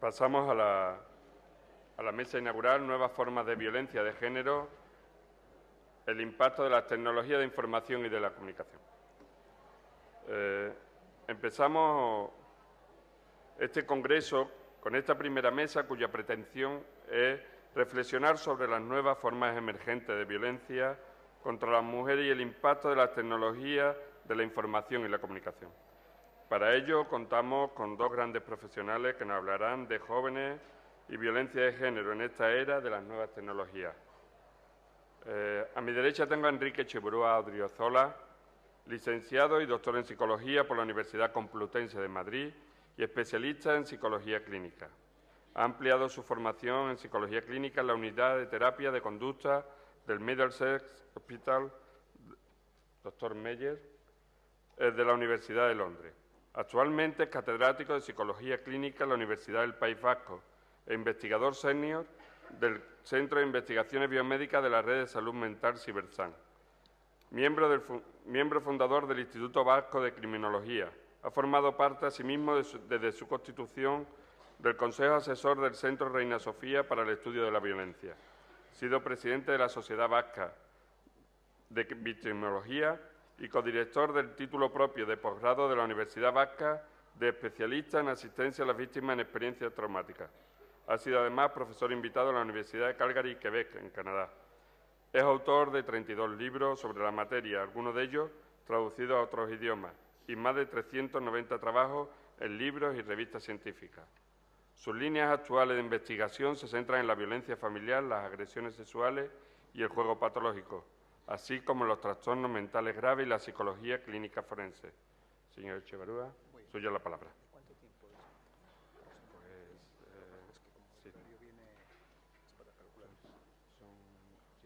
Pasamos a la mesa inaugural, nuevas formas de violencia de género, el impacto de las tecnologías de información y de la comunicación. Empezamos este congreso con esta primera mesa, cuya pretensión es reflexionar sobre las nuevas formas emergentes de violencia contra las mujeres y el impacto de las tecnologías de la información y la comunicación. Para ello contamos con dos grandes profesionales que nos hablarán de jóvenes y violencia de género en esta era de las nuevas tecnologías. A mi derecha tengo a Enrique Echeverría Odriozola, licenciado y doctor en Psicología por la Universidad Complutense de Madrid y especialista en Psicología Clínica. Ha ampliado su formación en Psicología Clínica en la Unidad de Terapia de Conducta del Middlesex Hospital Dr. Meyer de la Universidad de Londres. Actualmente es catedrático de Psicología Clínica en la Universidad del País Vasco e investigador senior del Centro de Investigaciones Biomédicas de la Red de Salud Mental Cibersan. Miembro fundador del Instituto Vasco de Criminología. Ha formado parte, asimismo, desde su constitución del Consejo Asesor del Centro Reina Sofía para el Estudio de la Violencia. Ha sido presidente de la Sociedad Vasca de Victimología y codirector del título propio de posgrado de la Universidad Vasca de especialista en asistencia a las víctimas en experiencias traumáticas. Ha sido además profesor invitado en la Universidad de Calgary, Quebec, en Canadá. Es autor de 32 libros sobre la materia, algunos de ellos traducidos a otros idiomas, y más de 390 trabajos en libros y revistas científicas. Sus líneas actuales de investigación se centran en la violencia familiar, las agresiones sexuales y el juego patológico, así como los trastornos mentales graves y la psicología clínica forense. Señor Echeverría, suya la palabra. ¿Cuánto tiempo es? Sí.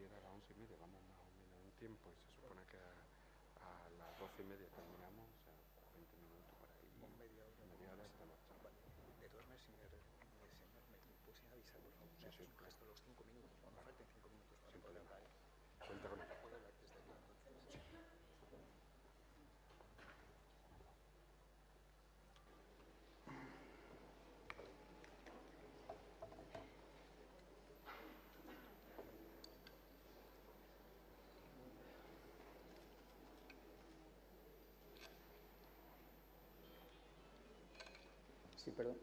Llega a las 11:30, vamos más o menos en tiempo, y se supone que a las 12:30 terminamos, o sea, 20 minutos para ir. Media hora estamos. Vale. De todas maneras, señor, ¿me pueden avisar, por favor? Sí, sí. Un gesto de los 5 minutos, cuando falten 5 minutos para Sin poder problema. hablar. Cuenta con él. ¿Puedo hablar desde aquí, entonces? Sí. Sí, perdón.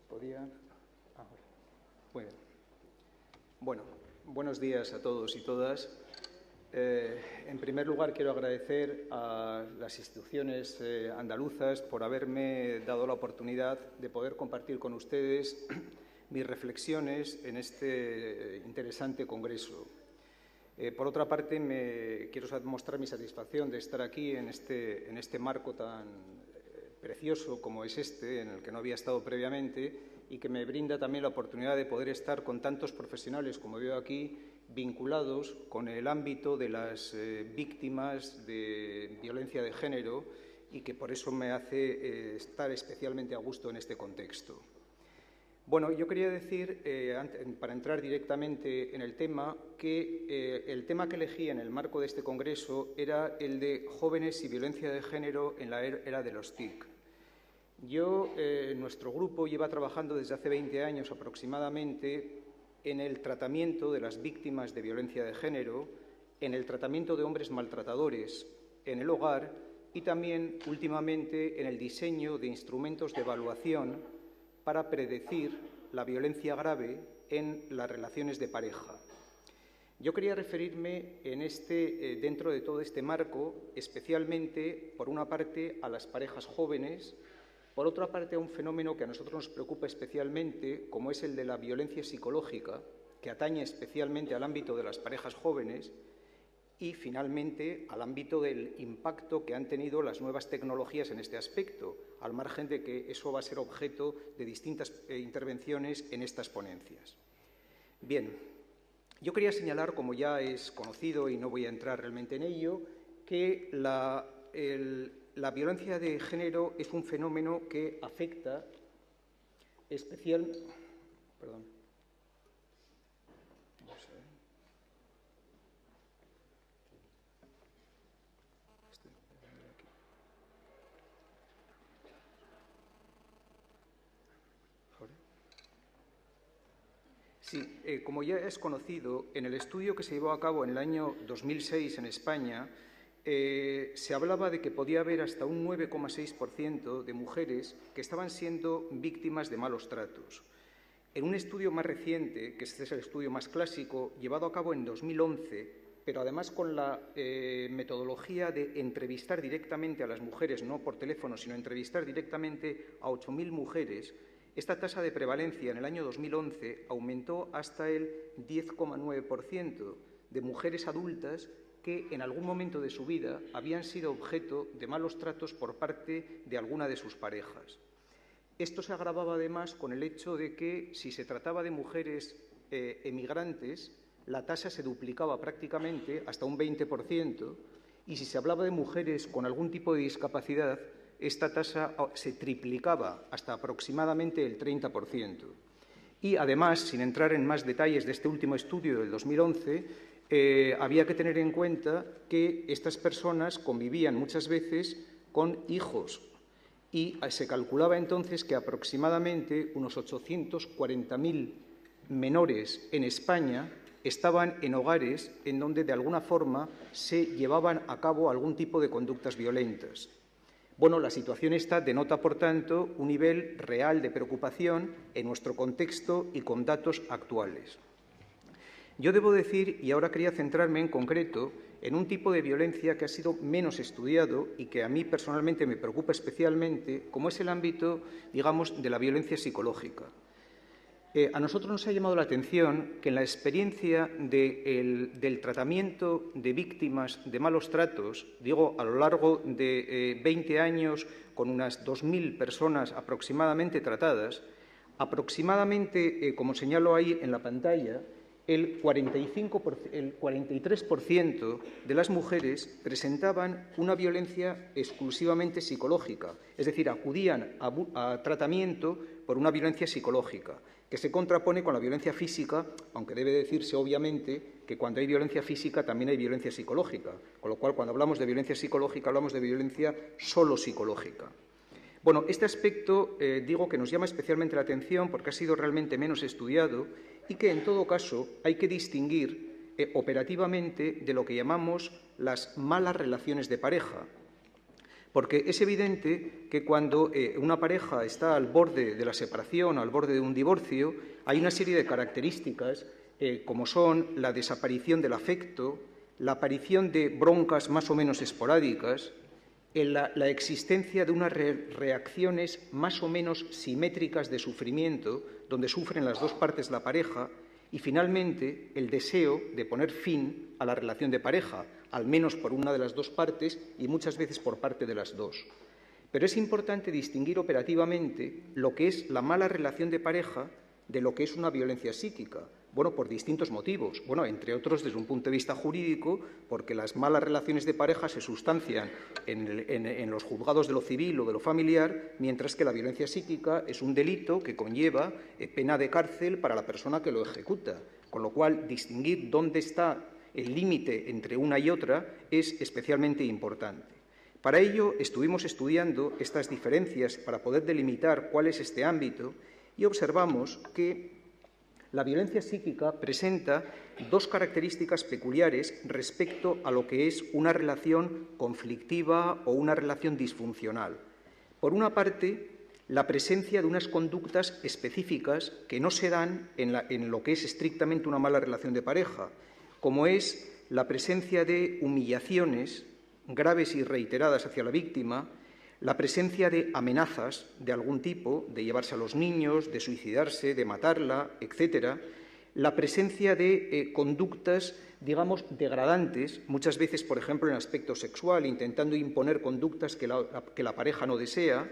¿Podía? Muy bien. Bueno, buenos días a todos y todas. En primer lugar, quiero agradecer a las instituciones andaluzas por haberme dado la oportunidad de poder compartir con ustedes mis reflexiones en este interesante congreso. Por otra parte, quiero mostrar mi satisfacción de estar aquí en este marco tan precioso como es este, en el que no había estado previamente, y que me brinda también la oportunidad de poder estar con tantos profesionales como veo aquí, vinculados con el ámbito de las víctimas de violencia de género, y que por eso me hace estar especialmente a gusto en este contexto. Bueno, yo quería decir, para entrar directamente en el tema, que el tema que elegí en el marco de este congreso era el de jóvenes y violencia de género en la era de los TIC. Nuestro grupo lleva trabajando desde hace 20 años aproximadamente en el tratamiento de las víctimas de violencia de género, en el tratamiento de hombres maltratadores en el hogar y también últimamente en el diseño de instrumentos de evaluación para predecir la violencia grave en las relaciones de pareja. Yo quería referirme dentro de todo este marco, especialmente, por una parte, a las parejas jóvenes, por otra parte, a un fenómeno que a nosotros nos preocupa especialmente, como es el de la violencia psicológica, que atañe especialmente al ámbito de las parejas jóvenes, y, finalmente, al ámbito del impacto que han tenido las nuevas tecnologías en este aspecto, al margen de que eso va a ser objeto de distintas intervenciones en estas ponencias. Bien, yo quería señalar, como ya es conocido y no voy a entrar realmente en ello, que la violencia de género es un fenómeno que afecta especialmente... Perdón. Sí, como ya es conocido, en el estudio que se llevó a cabo en el año 2006 en España, se hablaba de que podía haber hasta un 9,6% de mujeres que estaban siendo víctimas de malos tratos. En un estudio más reciente, que este es el estudio más clásico, llevado a cabo en 2011, pero además con la metodología de entrevistar directamente a las mujeres, no por teléfono, sino entrevistar directamente a 8.000 mujeres, esta tasa de prevalencia en el año 2011 aumentó hasta el 10,9% de mujeres adultas que en algún momento de su vida habían sido objeto de malos tratos por parte de alguna de sus parejas. Esto se agravaba además con el hecho de que si se trataba de mujeres emigrantes, la tasa se duplicaba prácticamente hasta un 20%, y si se hablaba de mujeres con algún tipo de discapacidad, esta tasa se triplicaba hasta aproximadamente el 30%. Y además, sin entrar en más detalles de este último estudio del 2011, había que tener en cuenta que estas personas convivían muchas veces con hijos y se calculaba entonces que aproximadamente unos 840.000 menores en España estaban en hogares en donde de alguna forma se llevaban a cabo algún tipo de conductas violentas. Bueno, la situación esta denota, por tanto, un nivel real de preocupación en nuestro contexto y con datos actuales. Yo debo decir, y ahora quería centrarme en concreto, en un tipo de violencia que ha sido menos estudiado y que a mí personalmente me preocupa especialmente, como es el ámbito, digamos, de la violencia psicológica. A nosotros nos ha llamado la atención que en la experiencia del tratamiento de víctimas de malos tratos, digo, a lo largo de 20 años, con unas 2.000 personas aproximadamente tratadas, aproximadamente, como señalo ahí en la pantalla, el 43% de las mujeres presentaban una violencia exclusivamente psicológica, es decir, acudían a tratamiento por una violencia psicológica, que se contrapone con la violencia física, aunque debe decirse obviamente que cuando hay violencia física también hay violencia psicológica, con lo cual cuando hablamos de violencia psicológica hablamos de violencia solo psicológica. Bueno, este aspecto digo que nos llama especialmente la atención porque ha sido realmente menos estudiado y que en todo caso hay que distinguir operativamente de lo que llamamos las malas relaciones de pareja. Porque es evidente que cuando una pareja está al borde de la separación, al borde de un divorcio, hay una serie de características como son la desaparición del afecto, la aparición de broncas más o menos esporádicas, la existencia de unas reacciones más o menos simétricas de sufrimiento, donde sufren las dos partes de la pareja, y finalmente el deseo de poner fin a la relación de pareja, al menos por una de las dos partes y muchas veces por parte de las dos. Pero es importante distinguir operativamente lo que es la mala relación de pareja de lo que es una violencia psíquica. Bueno, por distintos motivos. Bueno, entre otros, desde un punto de vista jurídico, porque las malas relaciones de pareja se sustancian en los juzgados de lo civil o de lo familiar, mientras que la violencia psíquica es un delito que conlleva pena de cárcel para la persona que lo ejecuta. Con lo cual, distinguir dónde está el límite entre una y otra es especialmente importante. Para ello, estuvimos estudiando estas diferencias para poder delimitar cuál es este ámbito y observamos que la violencia psíquica presenta dos características peculiares respecto a lo que es una relación conflictiva o una relación disfuncional. Por una parte, la presencia de unas conductas específicas que no se dan en lo que es estrictamente una mala relación de pareja, como es la presencia de humillaciones graves y reiteradas hacia la víctima, la presencia de amenazas de algún tipo, de llevarse a los niños, de suicidarse, de matarla, etcétera, la presencia de conductas, digamos, degradantes, muchas veces, por ejemplo, en el aspecto sexual, intentando imponer conductas que la pareja no desea,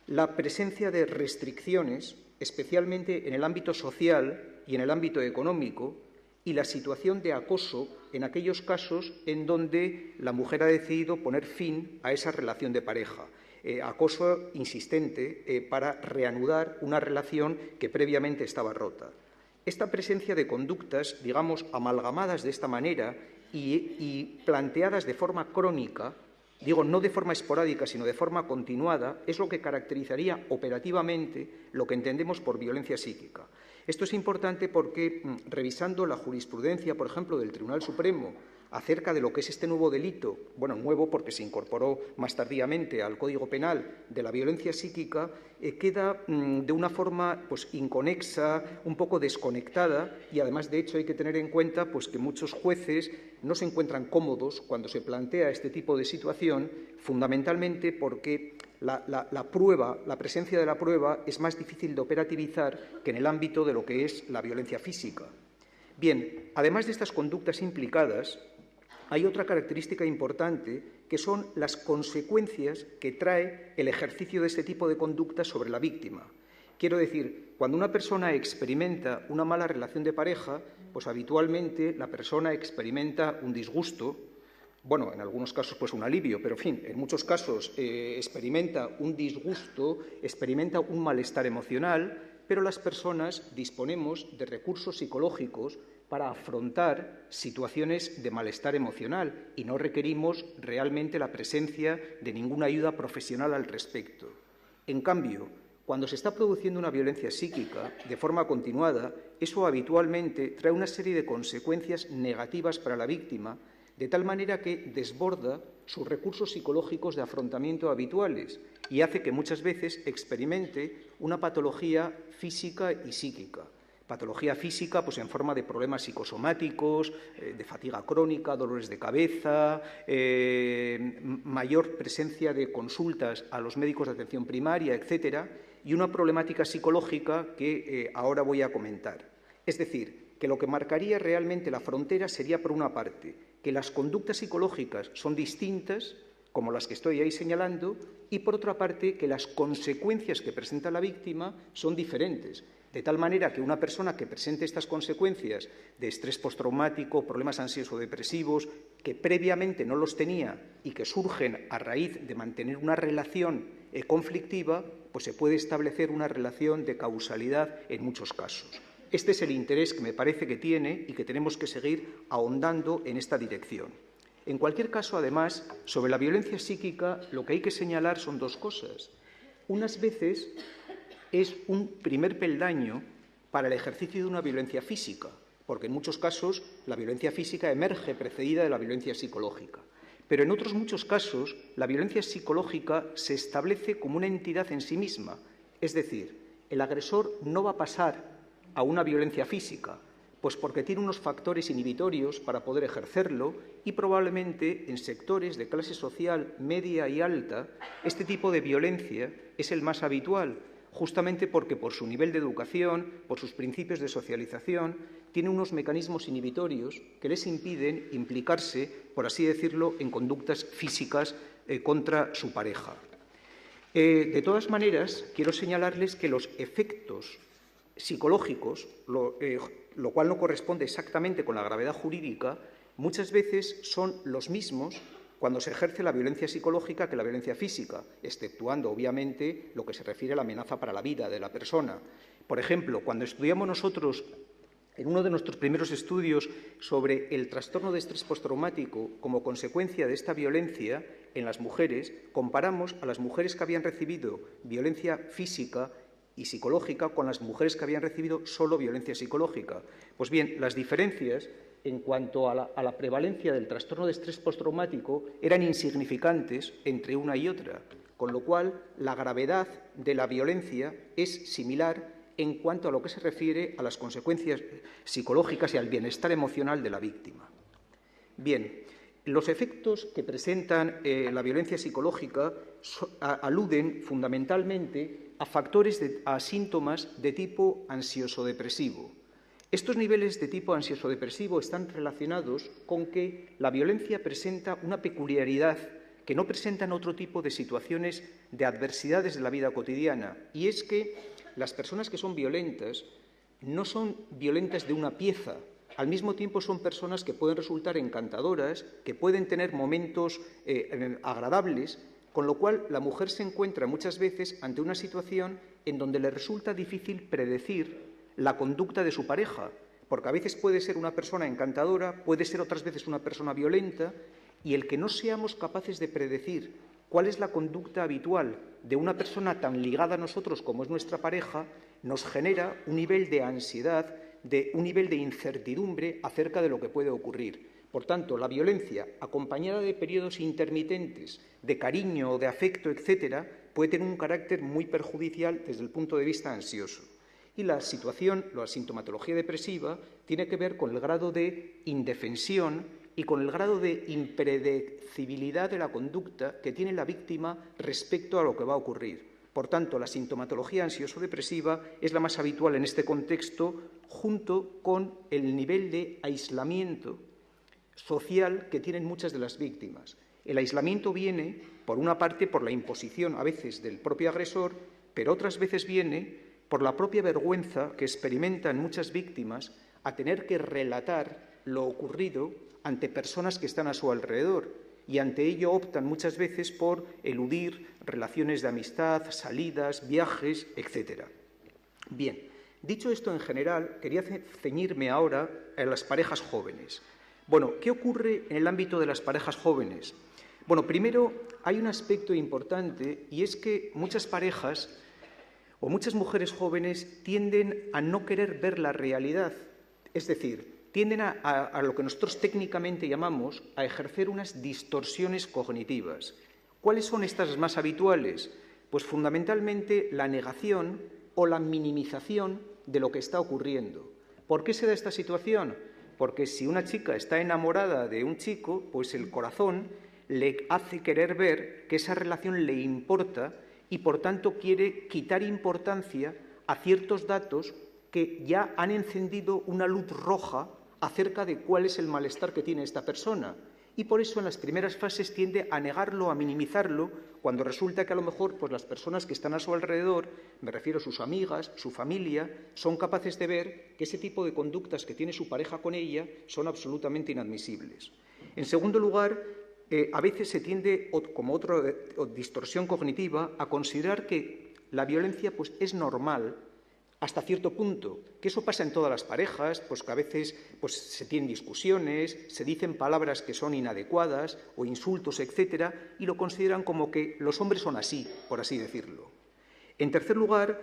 la presencia de restricciones, especialmente en el ámbito social y en el ámbito económico, y la situación de acoso en aquellos casos en donde la mujer ha decidido poner fin a esa relación de pareja. Acoso insistente para reanudar una relación que previamente estaba rota. Esta presencia de conductas, digamos, amalgamadas de esta manera y planteadas de forma crónica, digo, no de forma esporádica, sino de forma continuada, es lo que caracterizaría operativamente lo que entendemos por violencia psíquica. Esto es importante porque, revisando la jurisprudencia, por ejemplo, del Tribunal Supremo acerca de lo que es este nuevo delito, bueno, nuevo porque se incorporó más tardíamente al Código Penal, de la violencia psíquica, queda de una forma inconexa, un poco desconectada, y además, de hecho, hay que tener en cuenta que muchos jueces no se encuentran cómodos cuando se plantea este tipo de situación, fundamentalmente porque la presencia de la prueba es más difícil de operativizar que en el ámbito de lo que es la violencia física. Bien, además de estas conductas implicadas, hay otra característica importante, que son las consecuencias que trae el ejercicio de este tipo de conductas sobre la víctima. Quiero decir, cuando una persona experimenta una mala relación de pareja, pues habitualmente la persona experimenta un disgusto, bueno, en algunos casos un alivio, pero en fin, en muchos casos experimenta un disgusto, experimenta un malestar emocional, pero las personas disponemos de recursos psicológicos para afrontar situaciones de malestar emocional y no requerimos realmente la presencia de ninguna ayuda profesional al respecto. En cambio, cuando se está produciendo una violencia psíquica de forma continuada, eso habitualmente trae una serie de consecuencias negativas para la víctima, de tal manera que desborda sus recursos psicológicos de afrontamiento habituales y hace que muchas veces experimente una patología física y psíquica. Patología física en forma de problemas psicosomáticos, de fatiga crónica, dolores de cabeza, mayor presencia de consultas a los médicos de atención primaria, etcétera, y una problemática psicológica que ahora voy a comentar. Es decir, que lo que marcaría realmente la frontera sería, por una parte, que las conductas psicológicas son distintas, como las que estoy ahí señalando, y por otra parte, que las consecuencias que presenta la víctima son diferentes. De tal manera que una persona que presente estas consecuencias de estrés postraumático, problemas ansioso-depresivos, que previamente no los tenía y que surgen a raíz de mantener una relación conflictiva, pues se puede establecer una relación de causalidad en muchos casos. Este es el interés que me parece que tiene y que tenemos que seguir ahondando en esta dirección. En cualquier caso, además, sobre la violencia psíquica, lo que hay que señalar son dos cosas. Unas veces es un primer peldaño para el ejercicio de una violencia física, porque en muchos casos la violencia física emerge precedida de la violencia psicológica. Pero en otros muchos casos la violencia psicológica se establece como una entidad en sí misma, es decir, el agresor no va a pasar a una violencia física, pues porque tiene unos factores inhibitorios para poder ejercerlo y probablemente en sectores de clase social media y alta este tipo de violencia es el más habitual, justamente porque por su nivel de educación, por sus principios de socialización, tiene unos mecanismos inhibitorios que les impiden implicarse, por así decirlo, en conductas físicas contra su pareja. De todas maneras, quiero señalarles que los efectos psicológicos, lo cual no corresponde exactamente con la gravedad jurídica, muchas veces son los mismos cuando se ejerce la violencia psicológica que la violencia física, exceptuando, obviamente, lo que se refiere a la amenaza para la vida de la persona. Por ejemplo, cuando estudiamos nosotros, en uno de nuestros primeros estudios sobre el trastorno de estrés postraumático como consecuencia de esta violencia en las mujeres, comparamos a las mujeres que habían recibido violencia física y psicológica con las mujeres que habían recibido solo violencia psicológica. Pues bien, las diferencias en cuanto a la prevalencia del trastorno de estrés postraumático eran insignificantes entre una y otra, con lo cual la gravedad de la violencia es similar en cuanto a lo que se refiere a las consecuencias psicológicas y al bienestar emocional de la víctima. Bien, los efectos que presentan la violencia psicológica aluden fundamentalmente a factores, a síntomas de tipo ansioso-depresivo. Estos niveles de tipo ansioso-depresivo están relacionados con que la violencia presenta una peculiaridad que no presentan otro tipo de situaciones de adversidades de la vida cotidiana, y es que las personas que son violentas no son violentas de una pieza. Al mismo tiempo son personas que pueden resultar encantadoras, que pueden tener momentos agradables, con lo cual la mujer se encuentra muchas veces ante una situación en donde le resulta difícil predecir la conducta de su pareja, porque a veces puede ser una persona encantadora, puede ser otras veces una persona violenta, y el que no seamos capaces de predecir cuál es la conducta habitual de una persona tan ligada a nosotros como es nuestra pareja, nos genera un nivel de ansiedad, un nivel de incertidumbre acerca de lo que puede ocurrir. Por tanto, la violencia, acompañada de periodos intermitentes de cariño o de afecto, etcétera, puede tener un carácter muy perjudicial desde el punto de vista ansioso. Y la sintomatología depresiva tiene que ver con el grado de indefensión y con el grado de impredecibilidad de la conducta que tiene la víctima respecto a lo que va a ocurrir. Por tanto, la sintomatología ansioso-depresiva es la más habitual en este contexto, junto con el nivel de aislamiento social que tienen muchas de las víctimas. El aislamiento viene, por una parte, por la imposición a veces del propio agresor, pero otras veces viene por la propia vergüenza que experimentan muchas víctimas a tener que relatar lo ocurrido ante personas que están a su alrededor, y ante ello optan muchas veces por eludir relaciones de amistad, salidas, viajes, etc. Bien, dicho esto en general, quería ceñirme ahora a las parejas jóvenes. Bueno, ¿qué ocurre en el ámbito de las parejas jóvenes? Bueno, primero hay un aspecto importante, y es que muchas parejas o muchas mujeres jóvenes tienden a no querer ver la realidad, es decir, tienden a lo que nosotros técnicamente llamamos a ejercer unas distorsiones cognitivas. ¿Cuáles son estas más habituales? Pues fundamentalmente la negación o la minimización de lo que está ocurriendo. ¿Por qué se da esta situación? Porque si una chica está enamorada de un chico, pues el corazón le hace querer ver que esa relación le importa y, por tanto, quiere quitar importancia a ciertos datos que ya han encendido una luz roja acerca de cuál es el malestar que tiene esta persona. Y por eso en las primeras fases tiende a negarlo, a minimizarlo, cuando resulta que a lo mejor pues, las personas que están a su alrededor, me refiero a sus amigas, su familia, son capaces de ver que ese tipo de conductas que tiene su pareja con ella son absolutamente inadmisibles. En segundo lugar, a veces se tiende, como otra distorsión cognitiva, a considerar que la violencia pues, es normal hasta cierto punto, que eso pasa en todas las parejas, pues que a veces pues, se tienen discusiones, se dicen palabras que son inadecuadas o insultos, etcétera, y lo consideran como que los hombres son así, por así decirlo. En tercer lugar,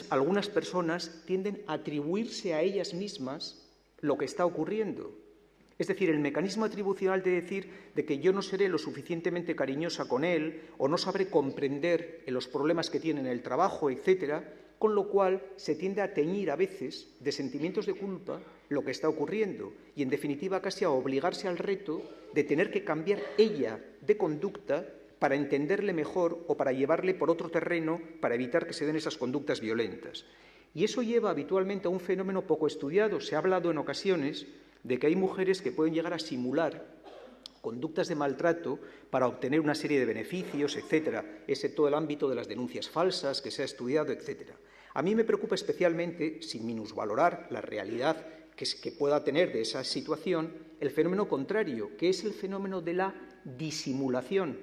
algunas personas tienden a atribuirse a ellas mismas lo que está ocurriendo. Es decir, el mecanismo atribucional de decir de que yo no seré lo suficientemente cariñosa con él o no sabré comprender los problemas que tiene en el trabajo, etcétera, con lo cual se tiende a teñir a veces de sentimientos de culpa lo que está ocurriendo y, en definitiva, casi a obligarse al reto de tener que cambiar ella de conducta para entenderle mejor o para llevarle por otro terreno para evitar que se den esas conductas violentas. Y eso lleva habitualmente a un fenómeno poco estudiado. Se ha hablado en ocasiones de que hay mujeres que pueden llegar a simular conductas de maltrato para obtener una serie de beneficios, etcétera. Ese todo el ámbito de las denuncias falsas que se ha estudiado, etcétera. A mí me preocupa especialmente, sin minusvalorar la realidad que pueda tener de esa situación, el fenómeno contrario, que es el fenómeno de la disimulación.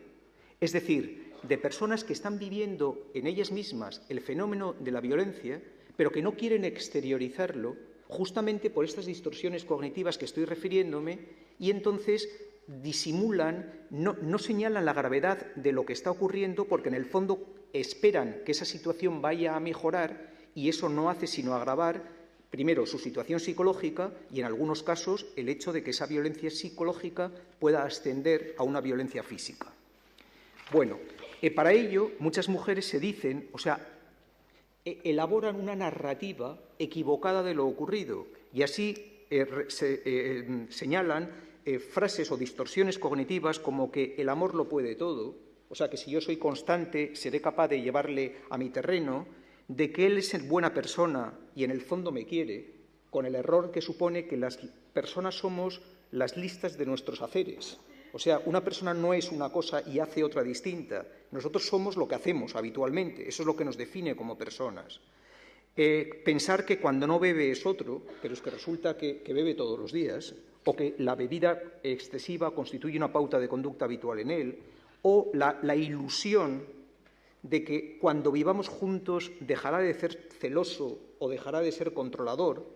Es decir, de personas que están viviendo en ellas mismas el fenómeno de la violencia, pero que no quieren exteriorizarlo justamente por estas distorsiones cognitivas que estoy refiriéndome, y entonces disimulan, no señalan la gravedad de lo que está ocurriendo porque en el fondo esperan que esa situación vaya a mejorar y eso no hace sino agravar, primero, su situación psicológica y, en algunos casos, el hecho de que esa violencia psicológica pueda ascender a una violencia física. Bueno, para ello muchas mujeres se dicen, elaboran una narrativa equivocada de lo ocurrido y así señalan frases o distorsiones cognitivas como que el amor lo puede todo, o sea, que si yo soy constante seré capaz de llevarle a mi terreno, de que él es buena persona y en el fondo me quiere, con el error que supone que las personas somos las listas de nuestros haceres. O sea, una persona no es una cosa y hace otra distinta. Nosotros somos lo que hacemos habitualmente, eso es lo que nos define como personas. Pensar que cuando no bebe es otro, pero es que resulta que bebe todos los días, o que la bebida excesiva constituye una pauta de conducta habitual en él, o la ilusión de que cuando vivamos juntos dejará de ser celoso o dejará de ser controlador,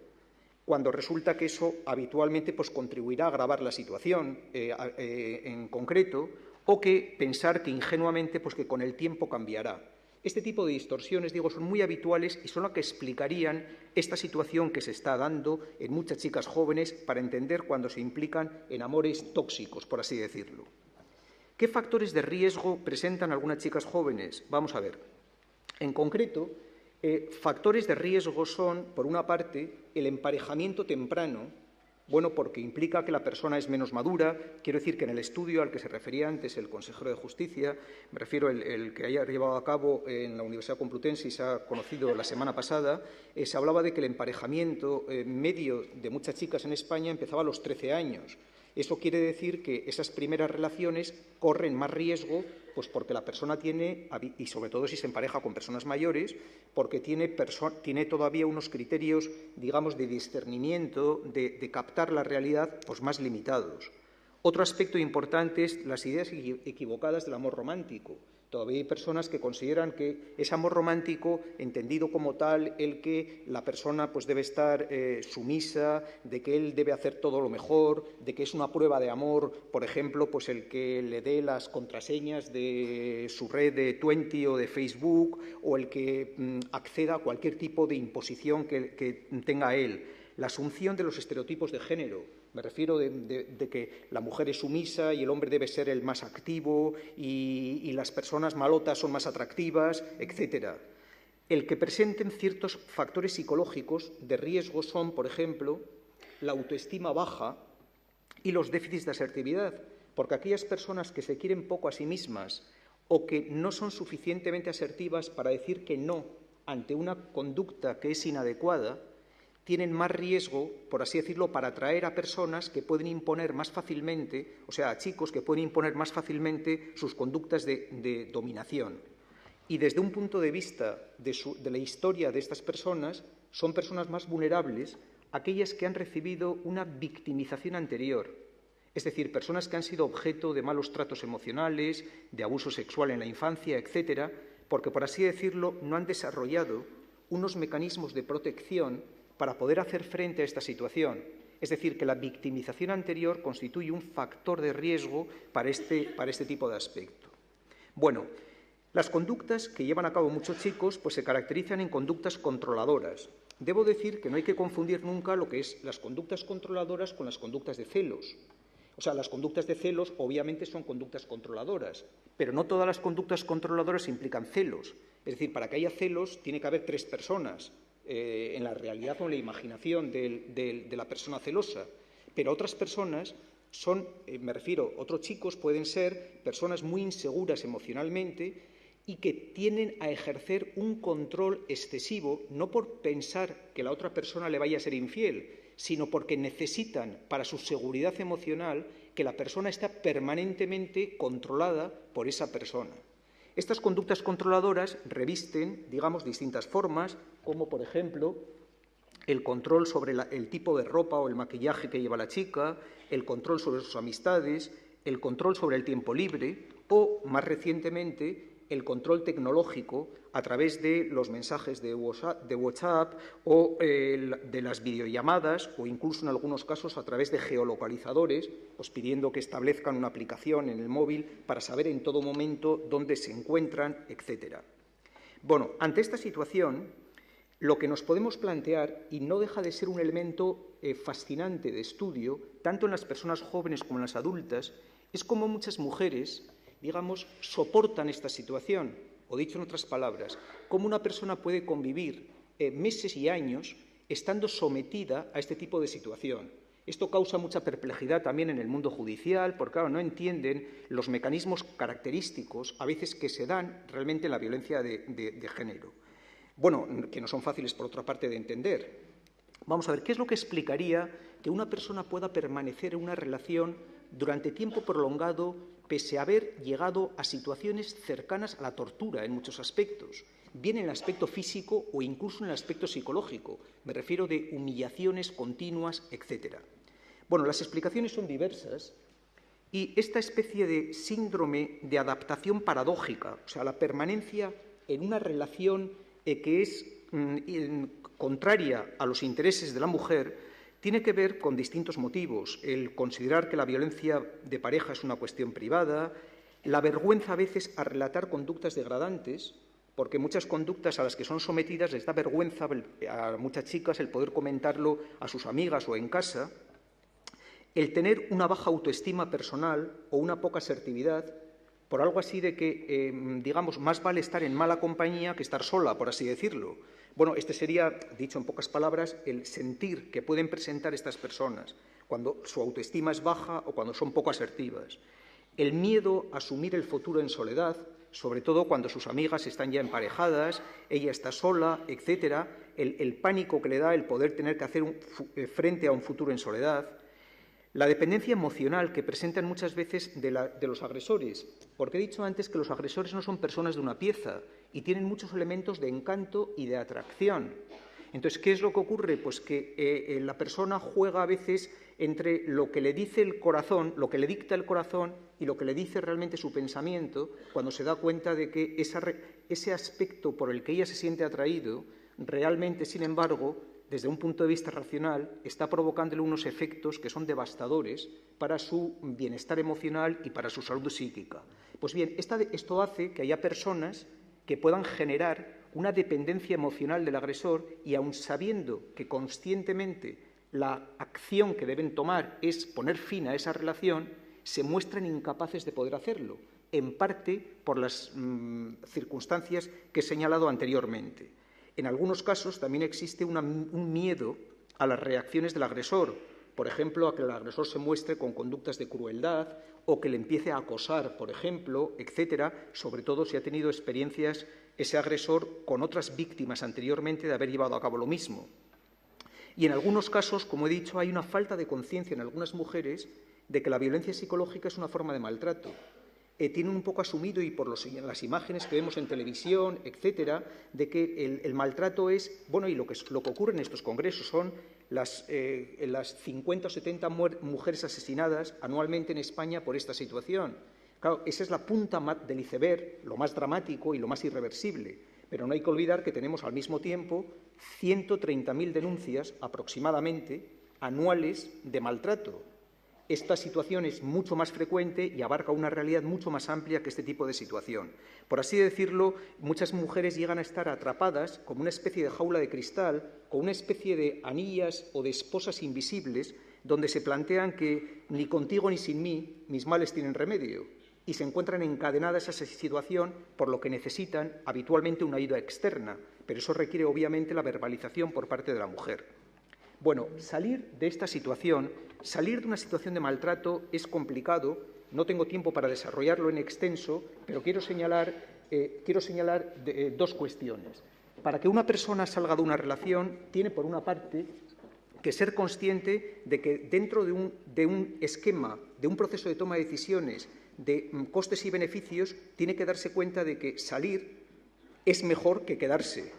cuando resulta que eso habitualmente pues, contribuirá a agravar la situación en concreto, o que pensar que ingenuamente pues, que con el tiempo cambiará. Este tipo de distorsiones, digo, son muy habituales y son las que explicarían esta situación que se está dando en muchas chicas jóvenes para entender cuando se implican en amores tóxicos, por así decirlo. ¿Qué factores de riesgo presentan algunas chicas jóvenes? Vamos a ver. En concreto, factores de riesgo son, por una parte, el emparejamiento temprano. Bueno, porque implica que la persona es menos madura. Quiero decir que en el estudio al que se refería antes el consejero de Justicia, me refiero el que haya llevado a cabo en la Universidad Complutense y se ha conocido la semana pasada, se hablaba de que el emparejamiento medio de muchas chicas en España empezaba a los 13 años. Eso quiere decir que esas primeras relaciones corren más riesgo, pues porque la persona tiene, y sobre todo si se empareja con personas mayores, porque tiene todavía unos criterios, digamos, de discernimiento, de captar la realidad, pues más limitados. Otro aspecto importante es las ideas equivocadas del amor romántico. Todavía hay personas que consideran que es amor romántico, entendido como tal, el que la persona pues, debe estar sumisa, de que él debe hacer todo lo mejor, de que es una prueba de amor, por ejemplo, pues el que le dé las contraseñas de su red de Twenty o de Facebook, o el que acceda a cualquier tipo de imposición que tenga él. La asunción de los estereotipos de género. Me refiero de que la mujer es sumisa y el hombre debe ser el más activo y las personas malotas son más atractivas, etcétera. El que presenten ciertos factores psicológicos de riesgo son, por ejemplo, la autoestima baja y los déficits de asertividad, porque aquellas personas que se quieren poco a sí mismas o que no son suficientemente asertivas para decir que no ante una conducta que es inadecuada, tienen más riesgo, por así decirlo, para atraer a personas que pueden imponer más fácilmente, o sea, a chicos que pueden imponer más fácilmente sus conductas de dominación. Y desde un punto de vista de la historia de estas personas, son personas más vulnerables aquellas que han recibido una victimización anterior, es decir, personas que han sido objeto de malos tratos emocionales, de abuso sexual en la infancia, etcétera, porque, por así decirlo, no han desarrollado unos mecanismos de protección para poder hacer frente a esta situación. Es decir, que la victimización anterior constituye un factor de riesgo para este tipo de aspecto. Bueno, las conductas que llevan a cabo muchos chicos pues se caracterizan en conductas controladoras. Debo decir que no hay que confundir nunca lo que es las conductas controladoras con las conductas de celos. O sea, las conductas de celos obviamente son conductas controladoras, pero no todas las conductas controladoras implican celos. Es decir, para que haya celos tiene que haber 3 personas. En la realidad o en la imaginación de la persona celosa. Pero otras personas son, me refiero, otros chicos pueden ser personas muy inseguras emocionalmente y que tienden a ejercer un control excesivo, no por pensar que la otra persona le vaya a ser infiel, sino porque necesitan para su seguridad emocional que la persona esté permanentemente controlada por esa persona. Estas conductas controladoras revisten, digamos, distintas formas, como, por ejemplo, el control sobre el tipo de ropa o el maquillaje que lleva la chica, el control sobre sus amistades, el control sobre el tiempo libre o, más recientemente, el control tecnológico a través de los mensajes de WhatsApp o de las videollamadas o incluso en algunos casos a través de geolocalizadores, pues pidiendo que establezcan una aplicación en el móvil para saber en todo momento dónde se encuentran, etcétera. Bueno, ante esta situación, lo que nos podemos plantear, y no deja de ser un elemento fascinante de estudio, tanto en las personas jóvenes como en las adultas, es cómo muchas mujeres, digamos, soportan esta situación, o dicho en otras palabras, cómo una persona puede convivir meses y años estando sometida a este tipo de situación. Esto causa mucha perplejidad también en el mundo judicial, porque claro, no entienden los mecanismos característicos a veces que se dan realmente en la violencia de género. Bueno, que no son fáciles por otra parte de entender. Vamos a ver, ¿qué es lo que explicaría que una persona pueda permanecer en una relación durante tiempo prolongado pese a haber llegado a situaciones cercanas a la tortura en muchos aspectos, bien en el aspecto físico o incluso en el aspecto psicológico? Me refiero de humillaciones continuas, etcétera. Bueno, las explicaciones son diversas y esta especie de síndrome de adaptación paradójica, o sea, la permanencia en una relación que es contraria a los intereses de la mujer, tiene que ver con distintos motivos. El considerar que la violencia de pareja es una cuestión privada, la vergüenza a veces a relatar conductas degradantes, porque muchas conductas a las que son sometidas les da vergüenza a muchas chicas el poder comentarlo a sus amigas o en casa. El tener una baja autoestima personal o una poca asertividad, por algo así de que, digamos, más vale estar en mala compañía que estar sola, por así decirlo. Bueno, este sería, dicho en pocas palabras, el sentir que pueden presentar estas personas cuando su autoestima es baja o cuando son poco asertivas. El miedo a asumir el futuro en soledad, sobre todo cuando sus amigas están ya emparejadas, ella está sola, etcétera. El pánico que le da el poder tener que hacer frente a un futuro en soledad. La dependencia emocional que presentan muchas veces de los agresores, porque he dicho antes que los agresores no son personas de una pieza y tienen muchos elementos de encanto y de atracción. Entonces, ¿qué es lo que ocurre? Pues que la persona juega a veces entre lo que le dice el corazón, lo que le dicta el corazón y lo que le dice realmente su pensamiento, cuando se da cuenta de que ese aspecto por el que ella se siente atraído, realmente, sin embargo, desde un punto de vista racional, está provocándole unos efectos que son devastadores para su bienestar emocional y para su salud psíquica. Pues bien, esto hace que haya personas que puedan generar una dependencia emocional del agresor y, aun sabiendo que conscientemente la acción que deben tomar es poner fin a esa relación, se muestran incapaces de poder hacerlo, en parte por las circunstancias que he señalado anteriormente. En algunos casos también existe un miedo a las reacciones del agresor, por ejemplo, a que el agresor se muestre con conductas de crueldad o que le empiece a acosar, por ejemplo, etcétera, sobre todo si ha tenido experiencias ese agresor con otras víctimas anteriormente de haber llevado a cabo lo mismo. Y en algunos casos, como he dicho, hay una falta de conciencia en algunas mujeres de que la violencia psicológica es una forma de maltrato. Tienen un poco asumido, y por las imágenes que vemos en televisión, etcétera, de que el maltrato es, bueno, y lo que ocurre en estos congresos son las 50 o 70 mujeres asesinadas anualmente en España por esta situación. Claro, esa es la punta del iceberg, lo más dramático y lo más irreversible, pero no hay que olvidar que tenemos al mismo tiempo 130.000 denuncias aproximadamente anuales de maltrato. Esta situación es mucho más frecuente y abarca una realidad mucho más amplia que este tipo de situación. Por así decirlo, muchas mujeres llegan a estar atrapadas como una especie de jaula de cristal, con una especie de anillas o de esposas invisibles, donde se plantean que ni contigo ni sin mí mis males tienen remedio, y se encuentran encadenadas a esa situación, por lo que necesitan habitualmente una ayuda externa, pero eso requiere obviamente la verbalización por parte de la mujer. Bueno, salir de esta situación, salir de una situación de maltrato es complicado. No tengo tiempo para desarrollarlo en extenso, pero quiero señalar dos cuestiones. Para que una persona salga de una relación, tiene, por una parte, que ser consciente de que dentro de un esquema, de un proceso de toma de decisiones, de costes y beneficios, tiene que darse cuenta de que salir es mejor que quedarse.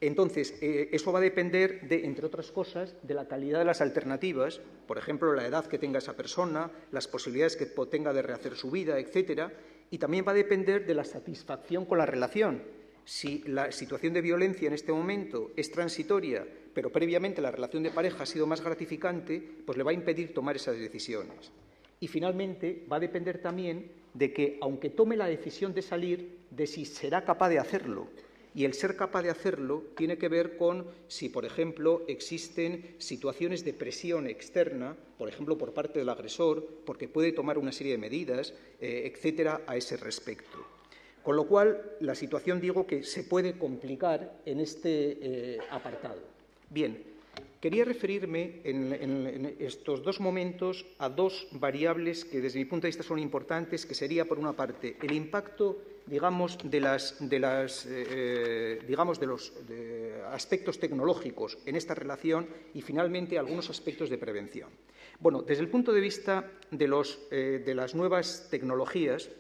Entonces, eso va a depender, entre otras cosas, de la calidad de las alternativas, por ejemplo, la edad que tenga esa persona, las posibilidades que tenga de rehacer su vida, etcétera, y también va a depender de la satisfacción con la relación. Si la situación de violencia en este momento es transitoria, pero previamente la relación de pareja ha sido más gratificante, pues le va a impedir tomar esas decisiones. Y, finalmente, va a depender también de que, aunque tome la decisión de salir, de si será capaz de hacerlo. Y el ser capaz de hacerlo tiene que ver con si, por ejemplo, existen situaciones de presión externa, por ejemplo, por parte del agresor, porque puede tomar una serie de medidas, etcétera, a ese respecto. Con lo cual, la situación, digo, que se puede complicar en este apartado. Bien, quería referirme en estos dos momentos a dos variables que, desde mi punto de vista, son importantes, que sería, por una parte, el impacto, digamos, de los aspectos tecnológicos en esta relación y, finalmente, algunos aspectos de prevención. Bueno, desde el punto de vista de las nuevas tecnologías,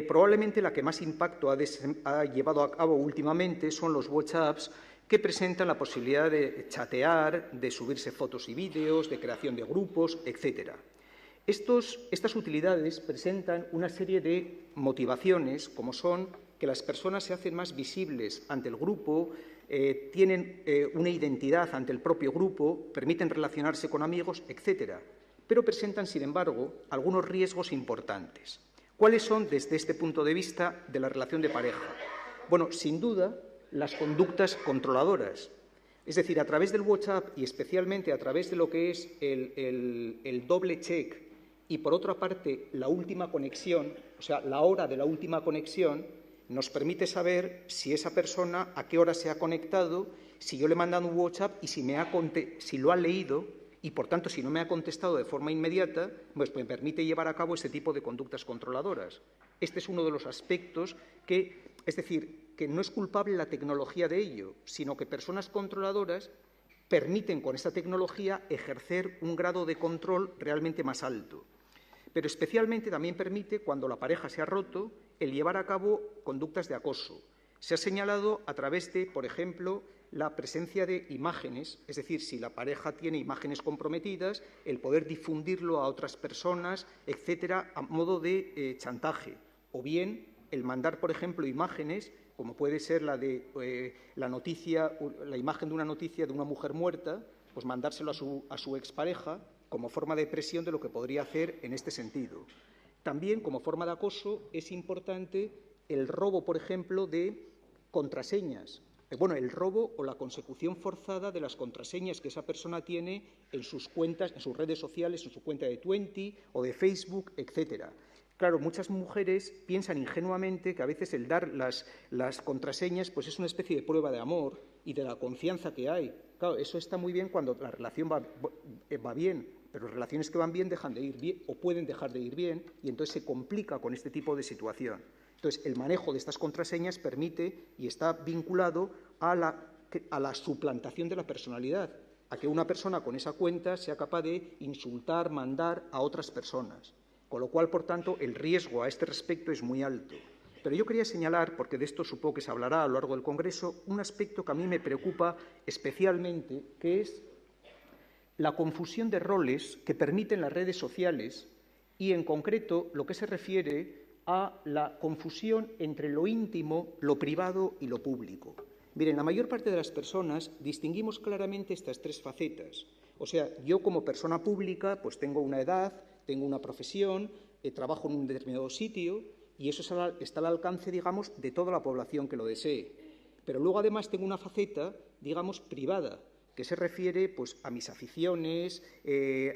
probablemente la que más impacto ha llevado a cabo últimamente son los WhatsApps, que presentan la posibilidad de chatear, de subirse fotos y vídeos, de creación de grupos, etcétera. Estas utilidades presentan una serie de motivaciones, como son que las personas se hacen más visibles ante el grupo, tienen una identidad ante el propio grupo, permiten relacionarse con amigos, etcétera. Pero presentan, sin embargo, algunos riesgos importantes. ¿Cuáles son, desde este punto de vista, de la relación de pareja? Bueno, sin duda, las conductas controladoras. Es decir, a través del WhatsApp y especialmente a través de lo que es el doble check y, por otra parte, la última conexión, o sea, la hora de la última conexión, nos permite saber si esa persona a qué hora se ha conectado, si yo le he mandado un WhatsApp y si lo ha leído y, por tanto, si no me ha contestado de forma inmediata, pues me permite llevar a cabo este tipo de conductas controladoras. Este es uno de los aspectos que, es decir, que no es culpable la tecnología de ello, sino que personas controladoras permiten con esta tecnología ejercer un grado de control realmente más alto. Pero especialmente también permite, cuando la pareja se ha roto, el llevar a cabo conductas de acoso. Se ha señalado a través de, por ejemplo, la presencia de imágenes, es decir, si la pareja tiene imágenes comprometidas, el poder difundirlo a otras personas, etcétera, a modo de chantaje. O bien el mandar, por ejemplo, imágenes, como puede ser la de la imagen de una noticia de una mujer muerta, pues mandárselo a su expareja como forma de presión de lo que podría hacer en este sentido. También, como forma de acoso, es importante el robo, por ejemplo, de contraseñas. Bueno, el robo o la consecución forzada de las contraseñas que esa persona tiene en sus cuentas, en sus redes sociales, en su cuenta de Twenty o de Facebook, etcétera. Claro, muchas mujeres piensan ingenuamente que a veces el dar las contraseñas pues es una especie de prueba de amor y de la confianza que hay. Claro, eso está muy bien cuando la relación va bien, pero las relaciones que van bien dejan de ir bien o pueden dejar de ir bien y entonces se complica con este tipo de situación. Entonces, el manejo de estas contraseñas permite y está vinculado a la suplantación de la personalidad, a que una persona con esa cuenta sea capaz de insultar, mandar a otras personas. Con lo cual, por tanto, el riesgo a este respecto es muy alto. Pero yo quería señalar, porque de esto supongo que se hablará a lo largo del Congreso, un aspecto que a mí me preocupa especialmente, que es la confusión de roles que permiten las redes sociales y, en concreto, lo que se refiere a la confusión entre lo íntimo, lo privado y lo público. Miren, la mayor parte de las personas distinguimos claramente estas tres facetas. O sea, yo como persona pública pues tengo una edad, tengo una profesión, trabajo en un determinado sitio y eso está al alcance, digamos, de toda la población que lo desee. Pero luego, además, tengo una faceta, digamos, privada, que se refiere pues, a mis aficiones,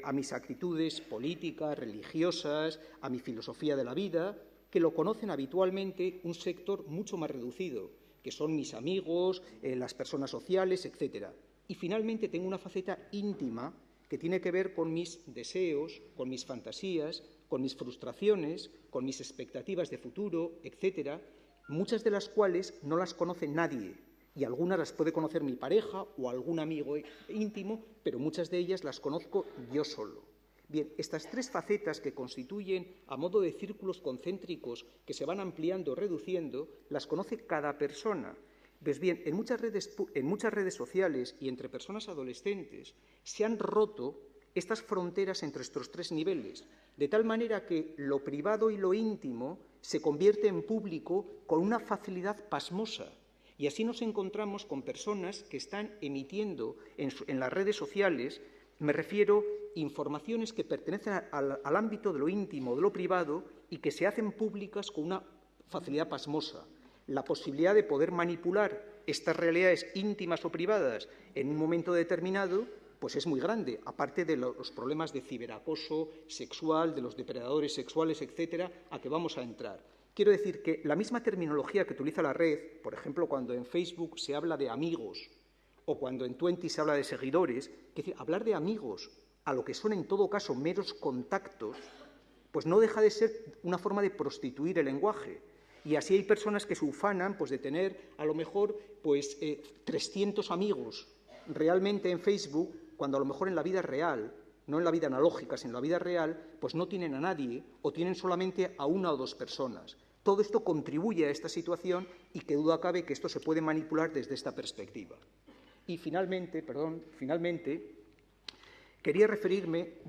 a mis actitudes políticas, religiosas, a mi filosofía de la vida, que lo conocen habitualmente un sector mucho más reducido, que son mis amigos, las personas sociales, etcétera. Y, finalmente, tengo una faceta íntima que tiene que ver con mis deseos, con mis fantasías, con mis frustraciones, con mis expectativas de futuro, etcétera, muchas de las cuales no las conoce nadie, y algunas las puede conocer mi pareja o algún amigo íntimo, pero muchas de ellas las conozco yo solo. Bien, estas tres facetas que constituyen a modo de círculos concéntricos que se van ampliando o reduciendo, las conoce cada persona. Pues bien, en muchas redes sociales y entre personas adolescentes se han roto estas fronteras entre estos tres niveles, de tal manera que lo privado y lo íntimo se convierte en público con una facilidad pasmosa. Y así nos encontramos con personas que están emitiendo en las redes sociales, me refiero, informaciones que pertenecen al ámbito de lo íntimo, de lo privado, y que se hacen públicas con una facilidad pasmosa. La posibilidad de poder manipular estas realidades íntimas o privadas en un momento determinado pues es muy grande, aparte de los problemas de ciberacoso sexual, de los depredadores sexuales, etcétera, a que vamos a entrar. Quiero decir que la misma terminología que utiliza la red, por ejemplo, cuando en Facebook se habla de amigos o cuando en Twenty se habla de seguidores, es decir, hablar de amigos a lo que son en todo caso meros contactos, pues no deja de ser una forma de prostituir el lenguaje. Y así hay personas que se ufanan pues, de tener a lo mejor pues, 300 amigos realmente en Facebook, cuando a lo mejor en la vida real, no en la vida analógica, sino en la vida real, pues no tienen a nadie o tienen solamente a una o dos personas. Todo esto contribuye a esta situación y qué duda cabe que esto se puede manipular desde esta perspectiva. Y finalmente, quería referirme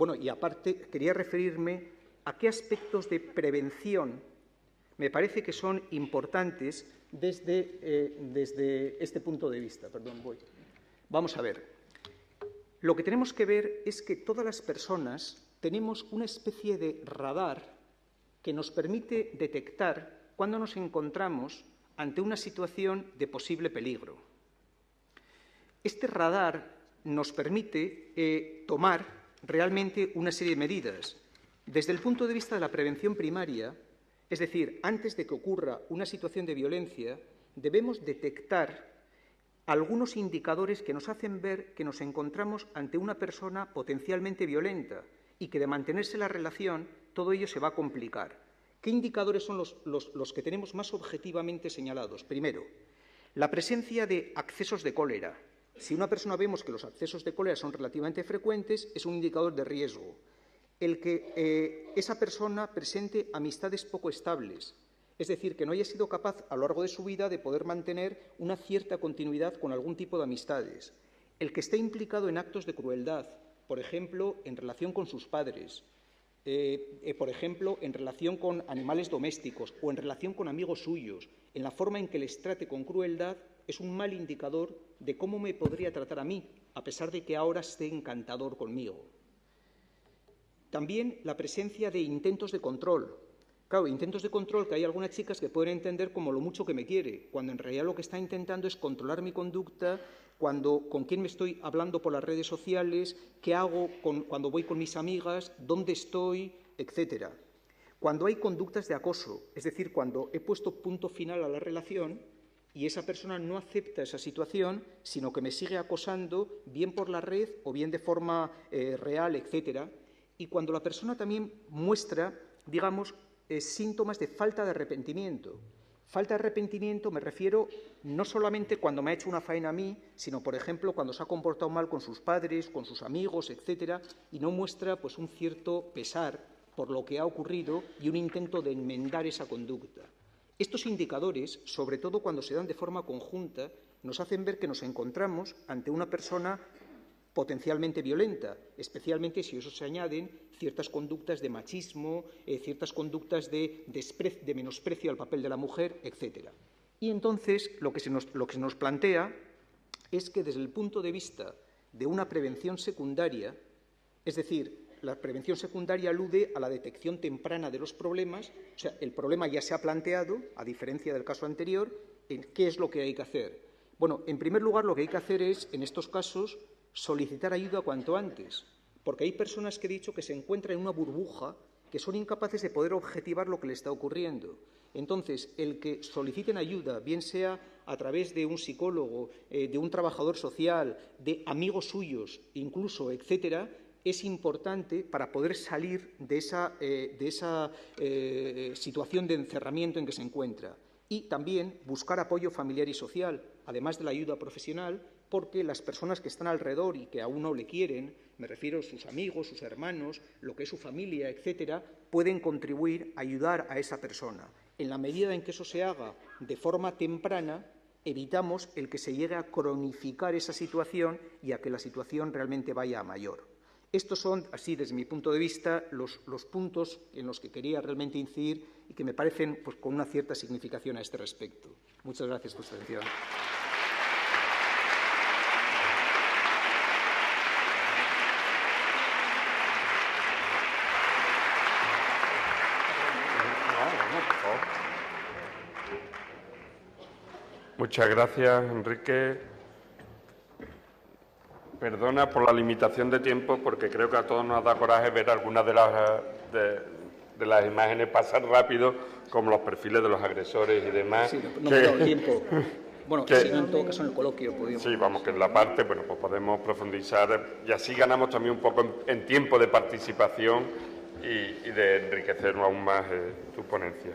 a qué aspectos de prevención me parece que son importantes desde este punto de vista. Vamos a ver. Lo que tenemos que ver es que todas las personas tenemos una especie de radar que nos permite detectar cuando nos encontramos ante una situación de posible peligro. Este radar nos permite tomar realmente una serie de medidas. Desde el punto de vista de la prevención primaria, es decir, antes de que ocurra una situación de violencia, debemos detectar algunos indicadores que nos hacen ver que nos encontramos ante una persona potencialmente violenta y que de mantenerse la relación todo ello se va a complicar. ¿Qué indicadores son los que tenemos más objetivamente señalados? Primero, la presencia de accesos de cólera. Si una persona vemos que los accesos de cólera son relativamente frecuentes, es un indicador de riesgo. El que esa persona presente amistades poco estables, es decir, que no haya sido capaz a lo largo de su vida de poder mantener una cierta continuidad con algún tipo de amistades. El que esté implicado en actos de crueldad, por ejemplo, en relación con sus padres, por ejemplo, en relación con animales domésticos o en relación con amigos suyos, en la forma en que les trate con crueldad, es un mal indicador de cómo me podría tratar a mí, a pesar de que ahora esté encantador conmigo. También la presencia de intentos de control. Claro, intentos de control que hay algunas chicas que pueden entender como lo mucho que me quiere, cuando en realidad lo que está intentando es controlar mi conducta, con quién me estoy hablando por las redes sociales, qué hago cuando voy con mis amigas, dónde estoy, etcétera. Cuando hay conductas de acoso, es decir, cuando he puesto punto final a la relación y esa persona no acepta esa situación, sino que me sigue acosando, bien por la red o bien de forma real, etcétera. Y cuando la persona también muestra, digamos, síntomas de falta de arrepentimiento. Falta de arrepentimiento me refiero no solamente cuando me ha hecho una faena a mí, sino, por ejemplo, cuando se ha comportado mal con sus padres, con sus amigos, etcétera, y no muestra pues, un cierto pesar por lo que ha ocurrido y un intento de enmendar esa conducta. Estos indicadores, sobre todo cuando se dan de forma conjunta, nos hacen ver que nos encontramos ante una persona potencialmente violenta, especialmente si a eso se añaden ciertas conductas de machismo, ciertas conductas de menosprecio al papel de la mujer, etc. Y entonces lo que se nos plantea es que desde el punto de vista de una prevención secundaria, es decir, la prevención secundaria alude a la detección temprana de los problemas, o sea, el problema ya se ha planteado, a diferencia del caso anterior, ¿qué es lo que hay que hacer? Bueno, en primer lugar, lo que hay que hacer es, en estos casos, solicitar ayuda cuanto antes, porque hay personas que he dicho que se encuentran en una burbuja que son incapaces de poder objetivar lo que les está ocurriendo. Entonces, el que soliciten ayuda, bien sea a través de un psicólogo, de un trabajador social, de amigos suyos, incluso, etcétera, es importante para poder salir de esa situación de encerramiento en que se encuentra. Y también buscar apoyo familiar y social, además de la ayuda profesional, porque las personas que están alrededor y que a uno le quieren, me refiero a sus amigos, sus hermanos, lo que es su familia, etcétera, pueden contribuir a ayudar a esa persona. En la medida en que eso se haga de forma temprana, evitamos el que se llegue a cronificar esa situación y a que la situación realmente vaya a mayor. Estos son, así desde mi punto de vista, los puntos en los que quería realmente incidir y que me parecen pues, con una cierta significación a este respecto. Muchas gracias por su atención. Muchas gracias, Enrique. Perdona por la limitación de tiempo, porque creo que a todos nos da coraje ver algunas de las imágenes pasar rápido, como los perfiles de los agresores y demás. Sí, no me ha dado tiempo. Bueno, si no, en todo caso en el coloquio podríamos... Sí, vamos, que en la parte, bueno, pues podemos profundizar y así ganamos también un poco en tiempo de participación y de enriquecer aún más tu ponencia.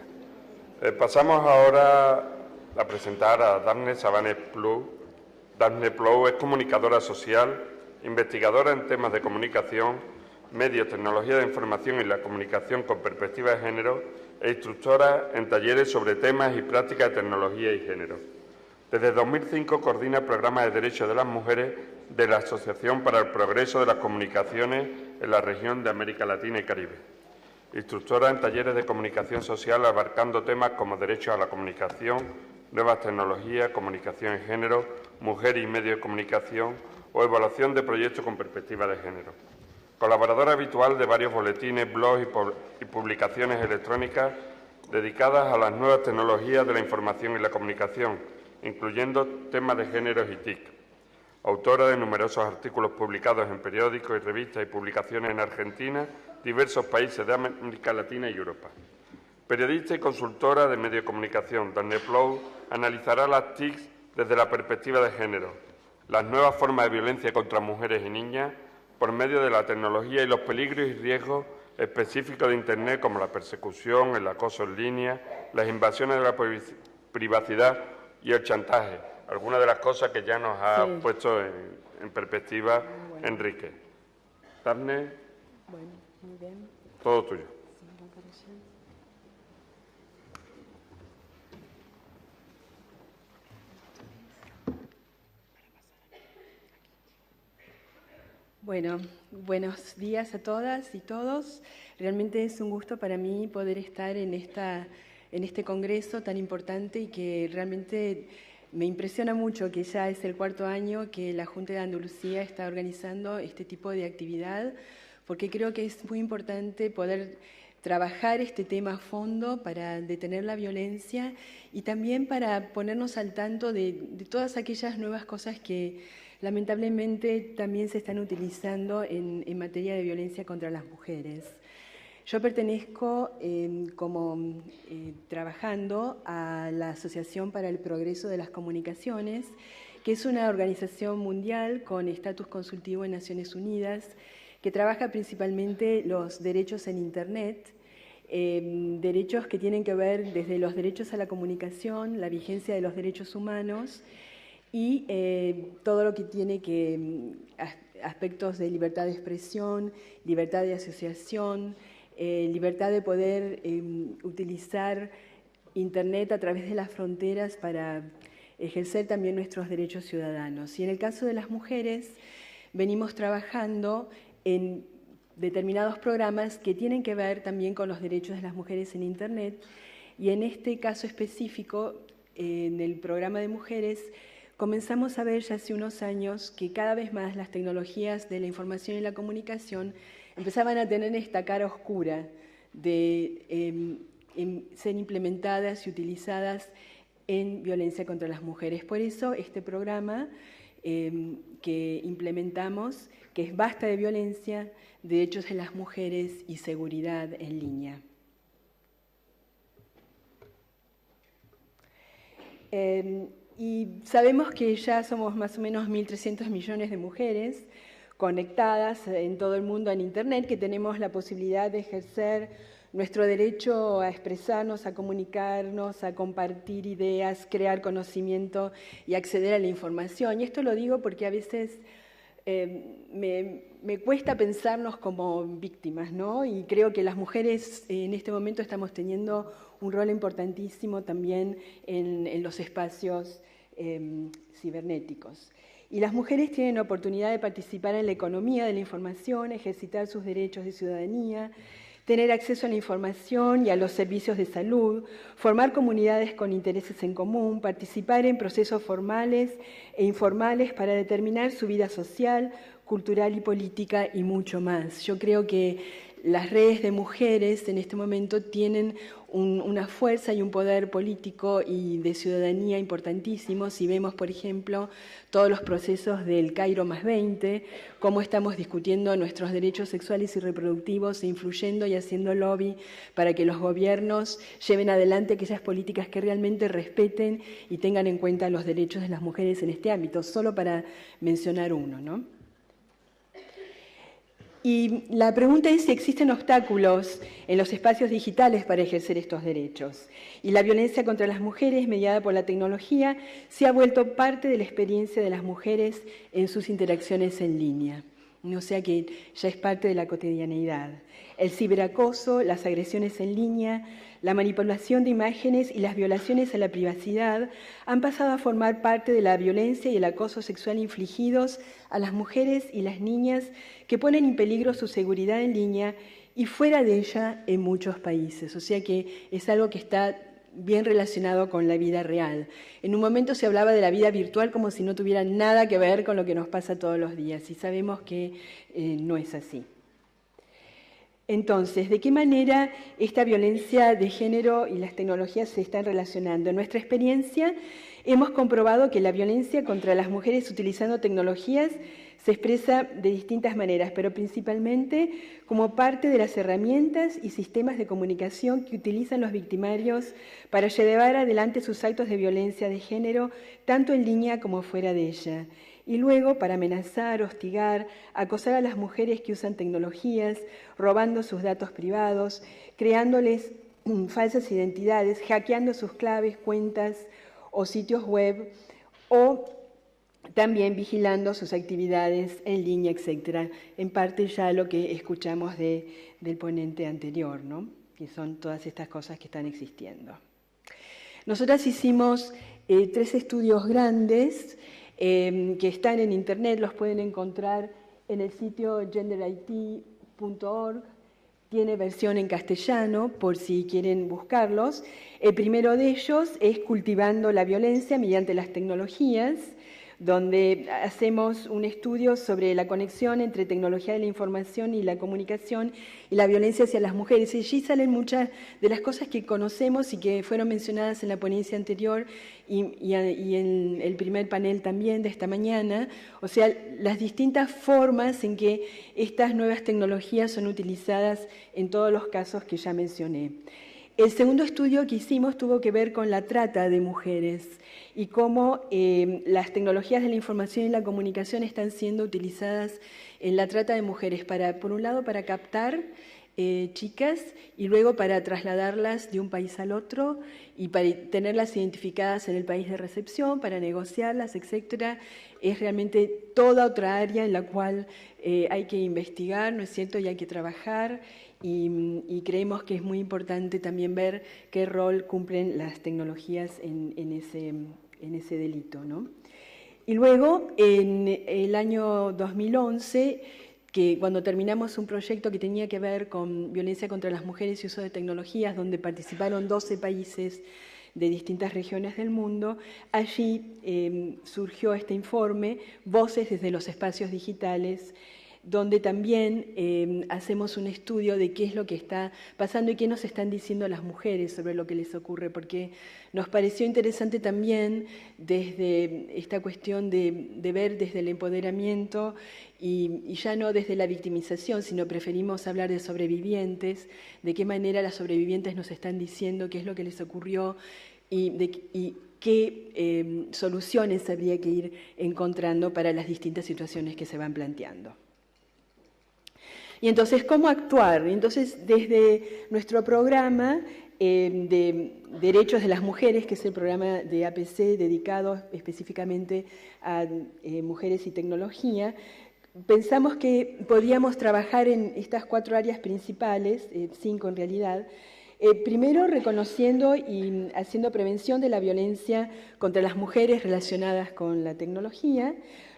Pasamos ahora a presentar a Daphne Sabanes Plou. Daphne Plou es comunicadora social, investigadora en temas de comunicación, medios, tecnología de información y la comunicación con perspectiva de género e instructora en talleres sobre temas y prácticas de tecnología y género. Desde 2005 coordina programas de derechos de las mujeres de la Asociación para el Progreso de las Comunicaciones en la región de América Latina y Caribe. Instructora en talleres de comunicación social abarcando temas como derechos a la comunicación, nuevas tecnologías, comunicación en género, mujer y medios de comunicación o evaluación de proyectos con perspectiva de género. colaboradora habitual de varios boletines, blogs y publicaciones electrónicas dedicadas a las nuevas tecnologías de la información y la comunicación, incluyendo temas de géneros y TIC. Autora de numerosos artículos publicados en periódicos y revistas y publicaciones en Argentina, diversos países de América Latina y Europa. Periodista y consultora de medios de comunicación, donde Plou analizará las TIC desde la perspectiva de género, las nuevas formas de violencia contra mujeres y niñas por medio de la tecnología y los peligros y riesgos específicos de Internet, como la persecución, el acoso en línea, las invasiones de la privacidad y el chantaje. Algunas de las cosas que ya nos ha puesto en perspectiva Enrique. Daphne, muy bien. Todo tuyo. Bueno, buenos días a todas y todos. Realmente es un gusto para mí poder estar en este congreso tan importante y que realmente me impresiona mucho que ya es el 4º año que la Junta de Andalucía está organizando este tipo de actividad, porque creo que es muy importante poder trabajar este tema a fondo para detener la violencia y también para ponernos al tanto de todas aquellas nuevas cosas que lamentablemente también se están utilizando en materia de violencia contra las mujeres. Yo pertenezco trabajando a la Asociación para el Progreso de las Comunicaciones, que es una organización mundial con estatus consultivo en Naciones Unidas, que trabaja principalmente los derechos en Internet, derechos que tienen que ver desde los derechos a la comunicación, la vigencia de los derechos humanos y todo lo que tiene aspectos de libertad de expresión, libertad de asociación, libertad de poder utilizar Internet a través de las fronteras para ejercer también nuestros derechos ciudadanos. Y en el caso de las mujeres, venimos trabajando en determinados programas que tienen que ver también con los derechos de las mujeres en Internet. Y en este caso específico, en el programa de mujeres, comenzamos a ver ya hace unos años que cada vez más las tecnologías de la información y la comunicación empezaban a tener esta cara oscura de ser implementadas y utilizadas en violencia contra las mujeres. Por eso este programa que implementamos, que es Basta de Violencia, Derechos de las Mujeres y Seguridad en Línea. Y sabemos que ya somos más o menos 1.300 millones de mujeres conectadas en todo el mundo en Internet, que tenemos la posibilidad de ejercer nuestro derecho a expresarnos, a comunicarnos, a compartir ideas, crear conocimiento y acceder a la información. Y esto lo digo porque a veces me cuesta pensarnos como víctimas, ¿no? Y creo que las mujeres en este momento estamos teniendo un rol importantísimo también en los espacios cibernéticos. Y las mujeres tienen la oportunidad de participar en la economía de la información, ejercitar sus derechos de ciudadanía, tener acceso a la información y a los servicios de salud, formar comunidades con intereses en común, participar en procesos formales e informales para determinar su vida social, cultural y política y mucho más. Yo creo que las redes de mujeres en este momento tienen una fuerza y un poder político y de ciudadanía importantísimo. Si vemos, por ejemplo, todos los procesos del Cairo +20, cómo estamos discutiendo nuestros derechos sexuales y reproductivos e influyendo y haciendo lobby para que los gobiernos lleven adelante aquellas políticas que realmente respeten y tengan en cuenta los derechos de las mujeres en este ámbito, solo para mencionar uno, ¿no? Y la pregunta es si existen obstáculos en los espacios digitales para ejercer estos derechos. Y la violencia contra las mujeres, mediada por la tecnología, se ha vuelto parte de la experiencia de las mujeres en sus interacciones en línea. O sea que ya es parte de la cotidianeidad. El ciberacoso, las agresiones en línea, la manipulación de imágenes y las violaciones a la privacidad han pasado a formar parte de la violencia y el acoso sexual infligidos a las mujeres y las niñas que ponen en peligro su seguridad en línea y fuera de ella en muchos países. O sea que es algo que está bien relacionado con la vida real. En un momento se hablaba de la vida virtual como si no tuviera nada que ver con lo que nos pasa todos los días y sabemos que no es así. Entonces, ¿de qué manera esta violencia de género y las tecnologías se están relacionando? En nuestra experiencia, hemos comprobado que la violencia contra las mujeres utilizando tecnologías se expresa de distintas maneras, pero principalmente como parte de las herramientas y sistemas de comunicación que utilizan los victimarios para llevar adelante sus actos de violencia de género, tanto en línea como fuera de ella. Y luego para amenazar, hostigar, acosar a las mujeres que usan tecnologías, robando sus datos privados, creándoles falsas identidades, hackeando sus claves, cuentas o sitios web, o también vigilando sus actividades en línea, etcétera. En parte ya lo que escuchamos del ponente anterior, ¿no? Que son todas estas cosas que están existiendo. Nosotras hicimos 3 estudios grandes que están en Internet, los pueden encontrar en el sitio genderit.org, tiene versión en castellano por si quieren buscarlos. El primero de ellos es Cultivando la violencia mediante las tecnologías, donde hacemos un estudio sobre la conexión entre tecnología de la información y la comunicación y la violencia hacia las mujeres. Y allí salen muchas de las cosas que conocemos y que fueron mencionadas en la ponencia anterior y en el primer panel también de esta mañana, o sea, las distintas formas en que estas nuevas tecnologías son utilizadas en todos los casos que ya mencioné. El segundo estudio que hicimos tuvo que ver con la trata de mujeres y cómo las tecnologías de la información y la comunicación están siendo utilizadas en la trata de mujeres, por un lado para captar chicas y luego para trasladarlas de un país al otro y para tenerlas identificadas en el país de recepción, para negociarlas, etcétera. Es realmente toda otra área en la cual hay que investigar, ¿no es cierto?, y hay que trabajar. Y creemos que es muy importante también ver qué rol cumplen las tecnologías en ese delito, ¿no? Y luego, en el año 2011, que cuando terminamos un proyecto que tenía que ver con violencia contra las mujeres y uso de tecnologías, donde participaron 12 países de distintas regiones del mundo, allí surgió este informe, Voces desde los espacios digitales, donde también hacemos un estudio de qué es lo que está pasando y qué nos están diciendo las mujeres sobre lo que les ocurre, porque nos pareció interesante también desde esta cuestión de ver desde el empoderamiento y ya no desde la victimización, sino preferimos hablar de sobrevivientes, de qué manera las sobrevivientes nos están diciendo qué es lo que les ocurrió y qué soluciones habría que ir encontrando para las distintas situaciones que se van planteando. Y entonces, ¿cómo actuar? Entonces, desde nuestro programa de Derechos de las Mujeres, que es el programa de APC dedicado específicamente a mujeres y tecnología, pensamos que podíamos trabajar en estas 4 áreas principales, 5 en realidad. Primero, reconociendo y haciendo prevención de la violencia contra las mujeres relacionadas con la tecnología.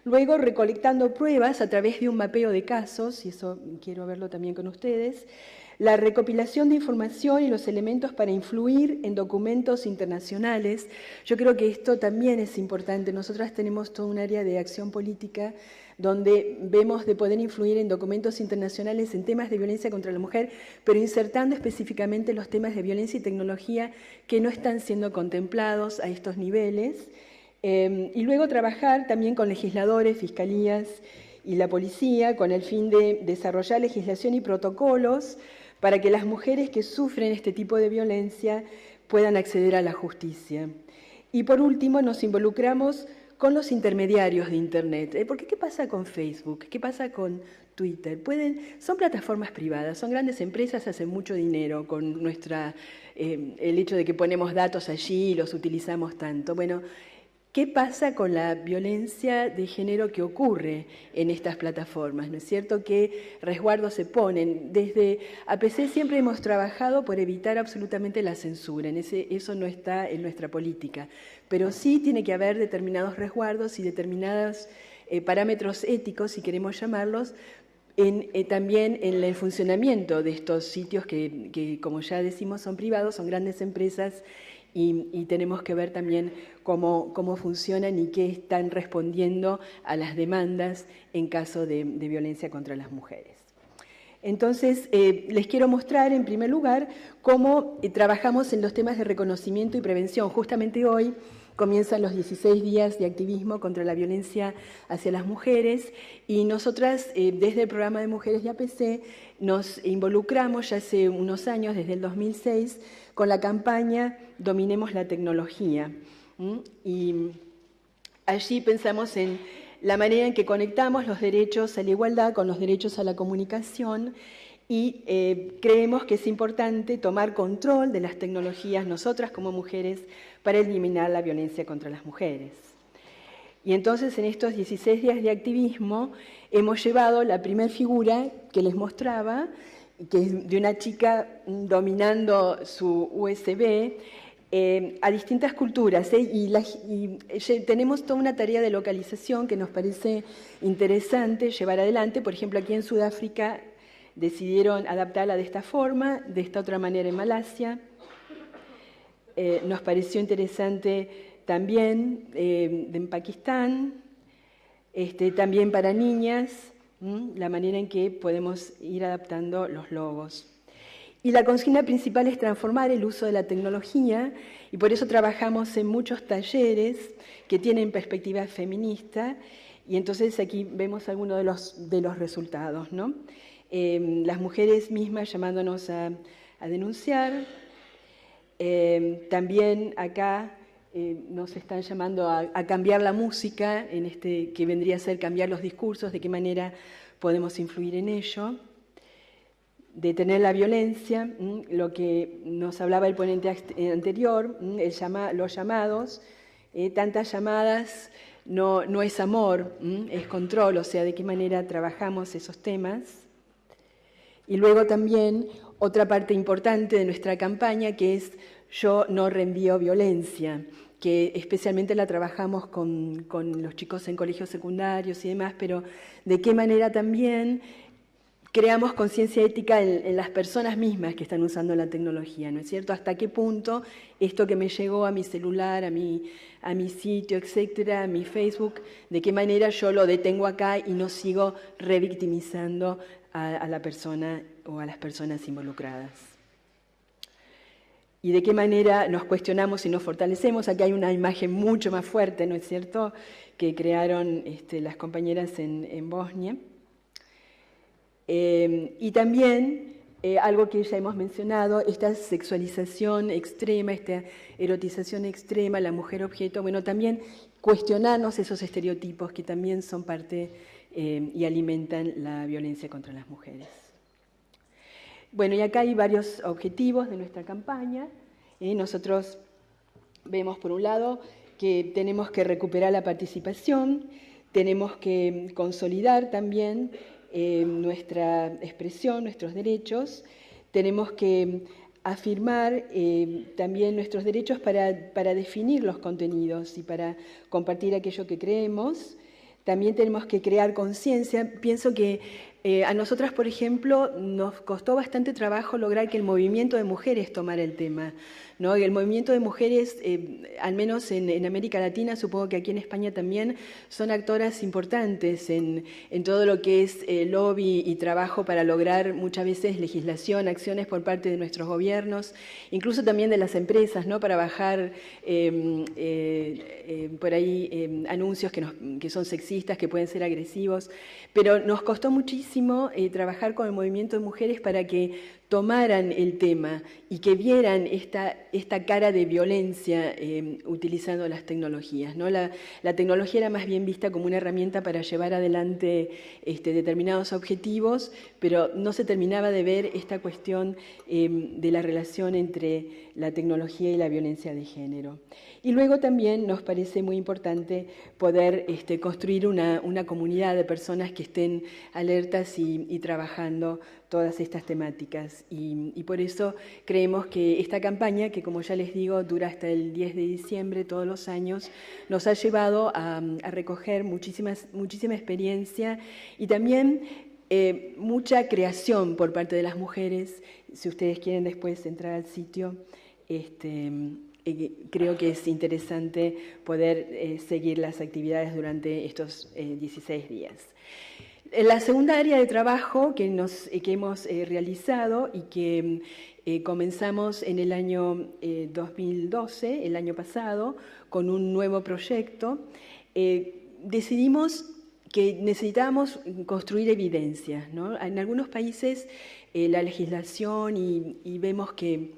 Luego, recolectando pruebas a través de un mapeo de casos, y eso quiero verlo también con ustedes, la recopilación de información y los elementos para influir en documentos internacionales. Yo creo que esto también es importante. Nosotras tenemos todo un área de acción política donde vemos de poder influir en documentos internacionales en temas de violencia contra la mujer, pero insertando específicamente los temas de violencia y tecnología que no están siendo contemplados a estos niveles. Y luego trabajar también con legisladores, fiscalías y la policía con el fin de desarrollar legislación y protocolos para que las mujeres que sufren este tipo de violencia puedan acceder a la justicia. Y por último, nos involucramos con los intermediarios de Internet. Porque ¿qué pasa con Facebook? ¿Qué pasa con Twitter? Son plataformas privadas, son grandes empresas, hacen mucho dinero con el hecho de que ponemos datos allí y los utilizamos tanto. Bueno, ¿qué pasa con la violencia de género que ocurre en estas plataformas? ¿No es cierto? ¿Qué resguardos se ponen? Desde APC siempre hemos trabajado por evitar absolutamente la censura. Eso no está en nuestra política. Pero sí tiene que haber determinados resguardos y determinados parámetros éticos, si queremos llamarlos, también en el funcionamiento de estos sitios que, como ya decimos, son privados, son grandes empresas. Y tenemos que ver también cómo funcionan y qué están respondiendo a las demandas en caso de violencia contra las mujeres. Entonces, les quiero mostrar, en primer lugar, cómo trabajamos en los temas de reconocimiento y prevención. Justamente hoy comienzan los 16 días de activismo contra la violencia hacia las mujeres y nosotras, desde el programa de Mujeres de APC, nos involucramos ya hace unos años, desde el 2006, con la campaña Dominemos la Tecnología. Y allí pensamos en la manera en que conectamos los derechos a la igualdad con los derechos a la comunicación y creemos que es importante tomar control de las tecnologías nosotras como mujeres para eliminar la violencia contra las mujeres. Y entonces en estos 16 días de activismo hemos llevado la primera figura que les mostraba, que es de una chica dominando su USB, a distintas culturas, y tenemos toda una tarea de localización que nos parece interesante llevar adelante. Por ejemplo, aquí en Sudáfrica decidieron adaptarla de esta forma, de esta otra manera en Malasia. Nos pareció interesante también en Pakistán, también para niñas, la manera en que podemos ir adaptando los logos. Y la consigna principal es transformar el uso de la tecnología y por eso trabajamos en muchos talleres que tienen perspectiva feminista y entonces aquí vemos algunos de los resultados, ¿no? Las mujeres mismas llamándonos a denunciar, también acá nos están llamando a cambiar la música, que vendría a ser cambiar los discursos, de qué manera podemos influir en ello. Detener la violencia, lo que nos hablaba el ponente anterior, los llamados, tantas llamadas no es amor, es control, o sea, de qué manera trabajamos esos temas. Y luego también otra parte importante de nuestra campaña que es Yo no reenvío violencia, que especialmente la trabajamos con los chicos en colegios secundarios y demás, pero de qué manera también creamos conciencia ética en las personas mismas que están usando la tecnología, ¿no es cierto? Hasta qué punto esto que me llegó a mi celular, a mi sitio, etcétera, a mi Facebook, de qué manera yo lo detengo acá y no sigo revictimizando a la persona o a las personas involucradas. Y de qué manera nos cuestionamos y nos fortalecemos. Aquí hay una imagen mucho más fuerte, ¿no es cierto?, que crearon las compañeras en Bosnia. Y también, algo que ya hemos mencionado, esta sexualización extrema, esta erotización extrema, la mujer objeto, bueno, también cuestionarnos esos estereotipos que también son parte y alimentan la violencia contra las mujeres. Bueno, y acá hay varios objetivos de nuestra campaña. Nosotros vemos, por un lado, que tenemos que recuperar la participación, tenemos que consolidar también nuestra expresión, nuestros derechos, tenemos que afirmar también nuestros derechos para definir los contenidos y para compartir aquello que creemos. También tenemos que crear conciencia. Pienso que a nosotras, por ejemplo, nos costó bastante trabajo lograr que el movimiento de mujeres tomara el tema, ¿no? El movimiento de mujeres, al menos en América Latina, supongo que aquí en España también, son actoras importantes en todo lo que es lobby y trabajo para lograr muchas veces legislación, acciones por parte de nuestros gobiernos, incluso también de las empresas, ¿no? Para bajar por ahí anuncios que son sexistas, que pueden ser agresivos. Pero nos costó muchísimo trabajar con el movimiento de mujeres para que tomaran el tema y que vieran esta cara de violencia utilizando las tecnologías, ¿no? La tecnología era más bien vista como una herramienta para llevar adelante determinados objetivos, pero no se terminaba de ver esta cuestión de la relación entre la tecnología y la violencia de género. Y luego también nos parece muy importante poder construir una comunidad de personas que estén alertas y trabajando todas estas temáticas. Y por eso creemos que esta campaña, que como ya les digo, dura hasta el 10 de diciembre todos los años, nos ha llevado a recoger muchísima experiencia y también mucha creación por parte de las mujeres. Si ustedes quieren después entrar al sitio, creo que es interesante poder seguir las actividades durante estos 16 días. La segunda área de trabajo que hemos realizado y que comenzamos en el año 2012, el año pasado, con un nuevo proyecto, decidimos que necesitábamos construir evidencias, ¿no? En algunos países la legislación y vemos que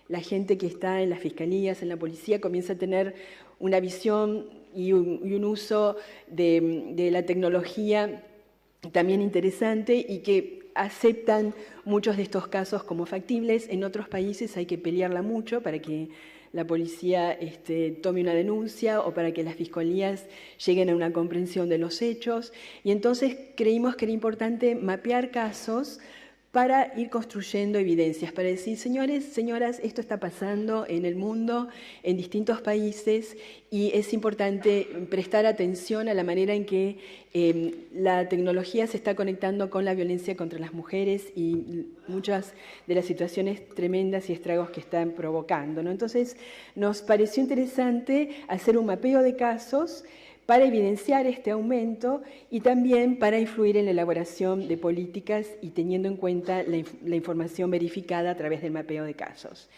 la gente que está en las fiscalías, en la policía, comienza a tener una visión y un uso de la tecnología también interesante y que aceptan muchos de estos casos como factibles. En otros países hay que pelearla mucho para que la policía tome una denuncia o para que las fiscalías lleguen a una comprensión de los hechos. Y entonces creímos que era importante mapear casos para ir construyendo evidencias, para decir, señores, señoras, esto está pasando en el mundo, en distintos países, y es importante prestar atención a la manera en que la tecnología se está conectando con la violencia contra las mujeres y muchas de las situaciones tremendas y estragos que están provocando, ¿no? Entonces, nos pareció interesante hacer un mapeo de casos para evidenciar este aumento y también para influir en la elaboración de políticas y teniendo en cuenta la información verificada a través del mapeo de casos.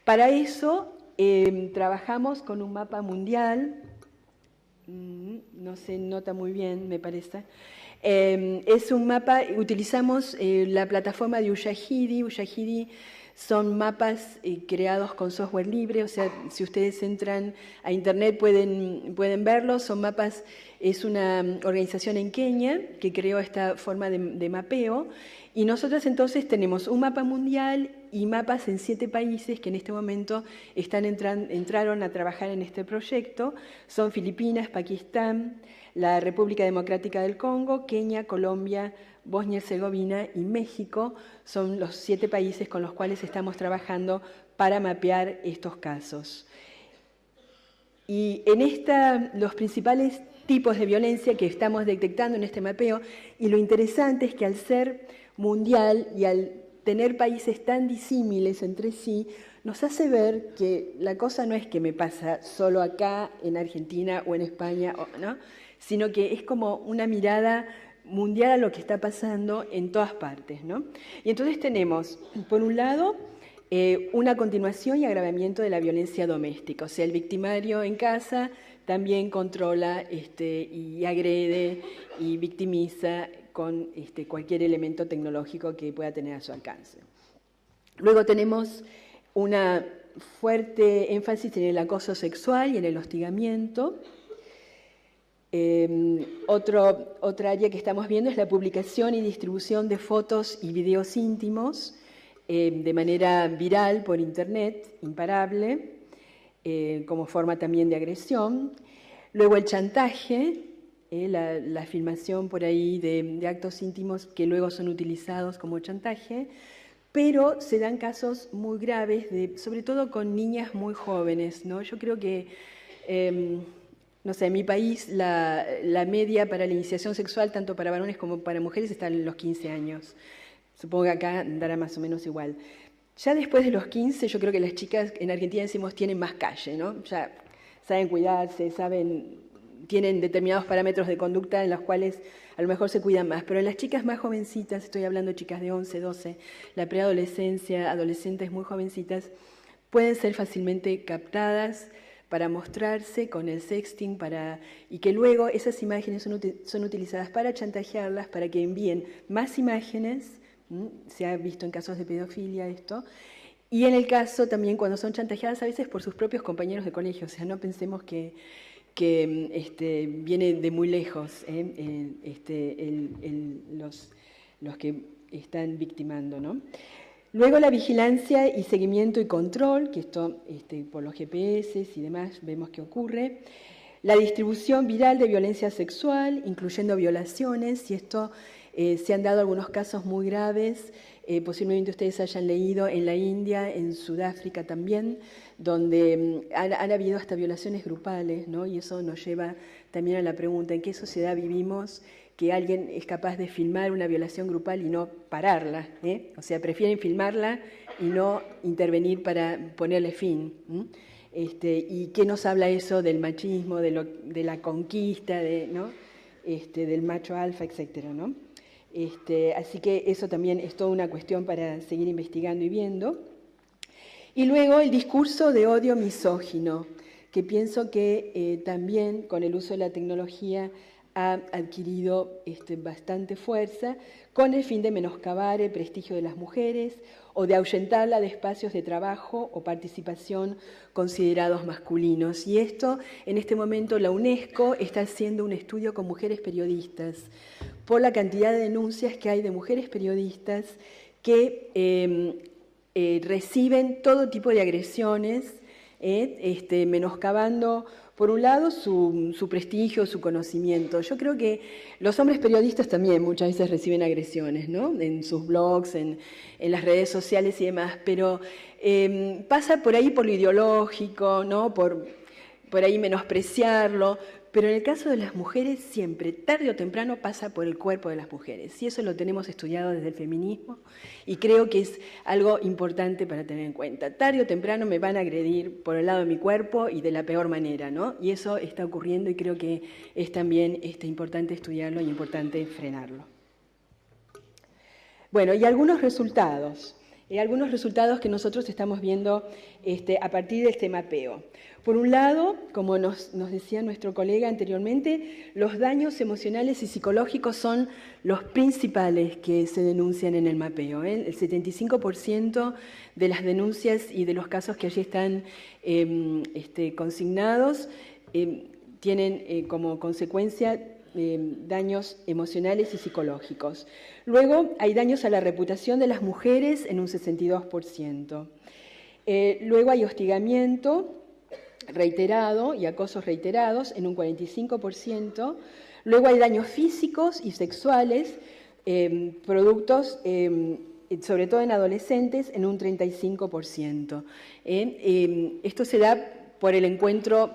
Para eso trabajamos con un mapa mundial, no se nota muy bien, me parece. Es un mapa, utilizamos la plataforma de Ushahidi. Ushahidi son mapas creados con software libre, o sea, si ustedes entran a internet pueden verlos. Son mapas, es una organización en Kenia que creó esta forma de mapeo, y nosotros entonces tenemos un mapa mundial y mapas en 7 países que en este momento entraron a trabajar en este proyecto. Son Filipinas, Pakistán, la República Democrática del Congo, Kenia, Colombia, Bosnia y Herzegovina y México. Son los 7 países con los cuales estamos trabajando para mapear estos casos. Y en los principales tipos de violencia que estamos detectando en este mapeo, y lo interesante es que al ser mundial y al tener países tan disímiles entre sí, nos hace ver que la cosa no es que me pasa solo acá, en Argentina o en España, ¿no? Sino que es como una mirada mundial a lo que está pasando en todas partes, ¿no? Y entonces tenemos, por un lado, una continuación y agravamiento de la violencia doméstica, o sea, el victimario en casa también controla y agrede y victimiza con cualquier elemento tecnológico que pueda tener a su alcance. Luego tenemos una fuerte énfasis en el acoso sexual y en el hostigamiento. Otra área que estamos viendo es la publicación y distribución de fotos y videos íntimos de manera viral por Internet, imparable, como forma también de agresión. Luego el chantaje, la filmación por ahí de actos íntimos que luego son utilizados como chantaje, pero se dan casos muy graves, sobre todo con niñas muy jóvenes, ¿no? Yo creo que, no sé, en mi país la media para la iniciación sexual, tanto para varones como para mujeres, está en los 15 años. Supongo que acá andará más o menos igual. Ya después de los 15, yo creo que las chicas, en Argentina decimos, tienen más calle, ¿no? Ya saben cuidarse, tienen determinados parámetros de conducta en los cuales a lo mejor se cuidan más. Pero en las chicas más jovencitas, estoy hablando de chicas de 11, 12, la preadolescencia, adolescentes muy jovencitas, pueden ser fácilmente captadas para mostrarse con el sexting, y que luego esas imágenes son utilizadas para chantajearlas, para que envíen más imágenes. Se ha visto en casos de pedofilia esto, y en el caso también cuando son chantajeadas a veces por sus propios compañeros de colegio, o sea, no pensemos que viene de muy lejos los que están victimando, ¿no? Luego la vigilancia y seguimiento y control, que esto por los GPS y demás vemos que ocurre. La distribución viral de violencia sexual, incluyendo violaciones, y esto se han dado algunos casos muy graves, posiblemente ustedes hayan leído en la India, en Sudáfrica también, donde han habido hasta violaciones grupales, ¿no? Y eso nos lleva también a la pregunta, ¿en qué sociedad vivimos que alguien es capaz de filmar una violación grupal y no pararla? O sea, prefieren filmarla y no intervenir para ponerle fin. ¿Y qué nos habla eso del machismo, de la conquista, ¿no? Del macho alfa, etcétera, ¿no? Así que eso también es toda una cuestión para seguir investigando y viendo. Y luego el discurso de odio misógino, que pienso que también con el uso de la tecnología ha adquirido bastante fuerza con el fin de menoscabar el prestigio de las mujeres o de ahuyentarla de espacios de trabajo o participación considerados masculinos. Y esto, en este momento, la UNESCO está haciendo un estudio con mujeres periodistas por la cantidad de denuncias que hay de mujeres periodistas que reciben todo tipo de agresiones, menoscabando, por un lado, su prestigio, su conocimiento. Yo creo que los hombres periodistas también muchas veces reciben agresiones, ¿no? En sus blogs, en las redes sociales y demás, pero pasa por ahí por lo ideológico, ¿no? Por ahí menospreciarlo, pero en el caso de las mujeres siempre, tarde o temprano, pasa por el cuerpo de las mujeres. Y eso lo tenemos estudiado desde el feminismo y creo que es algo importante para tener en cuenta. Tarde o temprano me van a agredir por el lado de mi cuerpo y de la peor manera, ¿no? Y eso está ocurriendo y creo que es también importante estudiarlo y importante frenarlo. Bueno, y algunos resultados que nosotros estamos viendo a partir de este mapeo. Por un lado, como nos decía nuestro colega anteriormente, los daños emocionales y psicológicos son los principales que se denuncian en el mapeo. El 75% de las denuncias y de los casos que allí están consignados tienen como consecuencia daños emocionales y psicológicos. Luego hay daños a la reputación de las mujeres en un 62%. Luego hay hostigamiento reiterado y acosos reiterados en un 45%. Luego hay daños físicos y sexuales, productos, sobre todo en adolescentes, en un 35%. Esto se da por el encuentro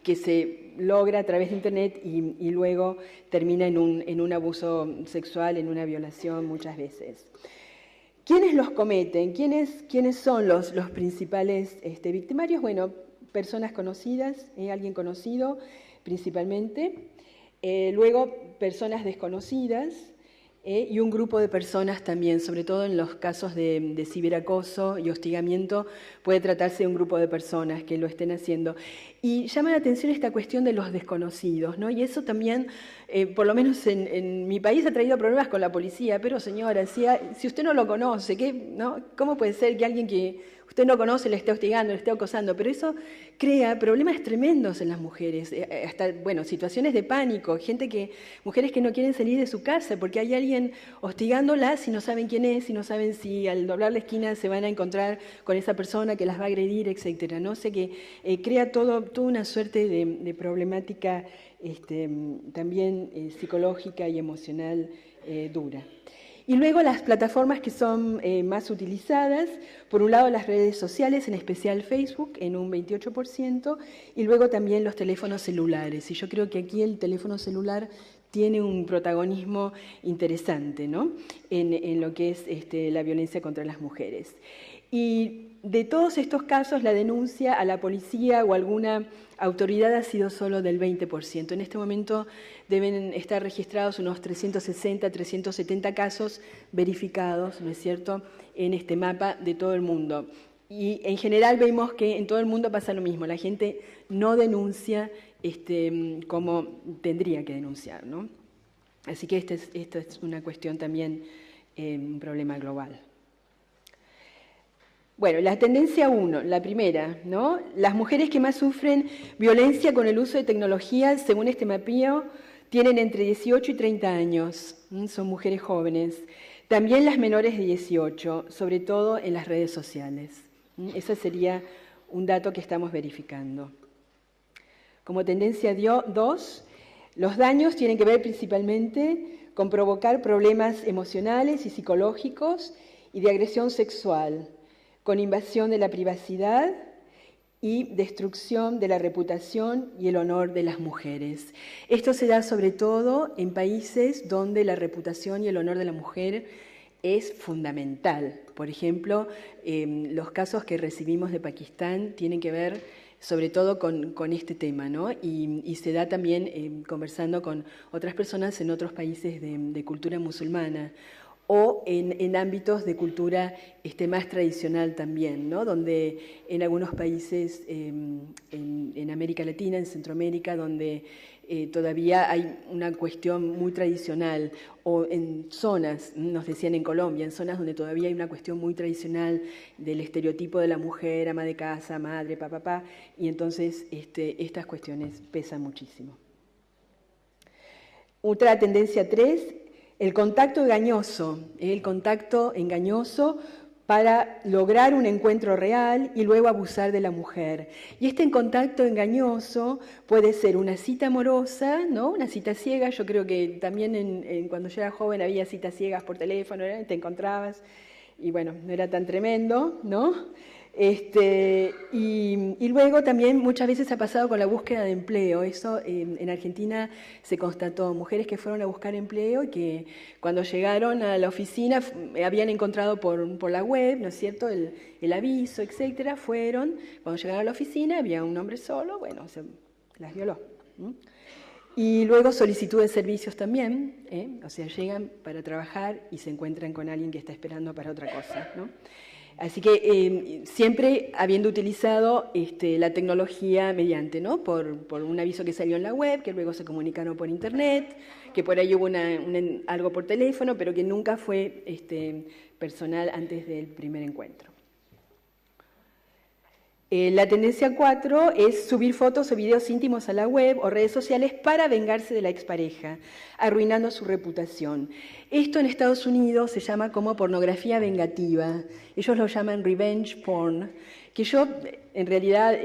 que se logra a través de Internet y luego termina en un abuso sexual, en una violación muchas veces. ¿ Quiénes los cometen? ¿Quiénes son los principales victimarios? Bueno, personas conocidas, alguien conocido principalmente, luego personas desconocidas y un grupo de personas también, sobre todo en los casos de ciberacoso y hostigamiento, puede tratarse de un grupo de personas que lo estén haciendo. Y llama la atención esta cuestión de los desconocidos, ¿no? Y eso también, por lo menos en mi país, ha traído problemas con la policía, pero señora, si usted no lo conoce, ¿no? ¿Cómo puede ser que alguien que usted no conoce le esté hostigando, le esté acosando? Pero eso crea problemas tremendos en las mujeres, hasta, bueno, situaciones de pánico, mujeres que no quieren salir de su casa porque hay alguien hostigándolas y no saben quién es, y no saben si al doblar la esquina se van a encontrar con esa persona que las va a agredir, etcétera, ¿no? O sea que crea toda una suerte de problemática también psicológica y emocional dura. Y luego las plataformas que son más utilizadas, por un lado las redes sociales, en especial Facebook, en un 28%, y luego también los teléfonos celulares. Y yo creo que aquí el teléfono celular tiene un protagonismo interesante, ¿no? en lo que es la violencia contra las mujeres. Y de todos estos casos, la denuncia a la policía o a alguna autoridad ha sido solo del 20%. En este momento deben estar registrados unos 360, 370 casos verificados, ¿no es cierto?, en este mapa de todo el mundo. Y en general vemos que en todo el mundo pasa lo mismo. La gente no denuncia como tendría que denunciar, ¿no? Así que esta es una cuestión también, un problema global. Bueno, la tendencia 1, la primera, ¿no? Las mujeres que más sufren violencia con el uso de tecnología, según este mapeo, tienen entre 18 y 30 años, son mujeres jóvenes. También las menores de 18, sobre todo en las redes sociales. Ese sería un dato que estamos verificando. Como tendencia 2, los daños tienen que ver principalmente con provocar problemas emocionales y psicológicos y de agresión sexual, con invasión de la privacidad y destrucción de la reputación y el honor de las mujeres. Esto se da sobre todo en países donde la reputación y el honor de la mujer es fundamental. Por ejemplo, los casos que recibimos de Pakistán tienen que ver sobre todo con este tema, ¿no? Y se da también conversando con otras personas en otros países de cultura musulmana o en ámbitos de cultura más tradicional también, ¿no? Donde en algunos países en América Latina, en Centroamérica, donde todavía hay una cuestión muy tradicional, o en zonas, nos decían en Colombia, en zonas donde todavía hay una cuestión muy tradicional del estereotipo de la mujer, ama de casa, madre, papá, y entonces estas cuestiones pesan muchísimo. Otra tendencia 3, el contacto engañoso para lograr un encuentro real y luego abusar de la mujer. Y este contacto engañoso puede ser una cita amorosa, ¿no? Una cita ciega. Yo creo que también cuando yo era joven había citas ciegas por teléfono, ¿no? Te encontrabas y bueno, no era tan tremendo, ¿no? Y luego también muchas veces ha pasado con la búsqueda de empleo. Eso en Argentina se constató, mujeres que fueron a buscar empleo y que cuando llegaron a la oficina habían encontrado por la web, ¿no es cierto?, el aviso, etcétera, fueron, cuando llegaron a la oficina había un hombre solo, bueno, se las violó. Y luego solicitud de servicios también, o sea, llegan para trabajar y se encuentran con alguien que está esperando para otra cosa, ¿no? Así que siempre habiendo utilizado la tecnología mediante, ¿no? Por un aviso que salió en la web, que luego se comunicaron por internet, que por ahí hubo algo por teléfono, pero que nunca fue personal antes del primer encuentro. La tendencia 4 es subir fotos o videos íntimos a la web o redes sociales para vengarse de la expareja, arruinando su reputación. Esto en Estados Unidos se llama como pornografía vengativa. Ellos lo llaman revenge porn, que yo en realidad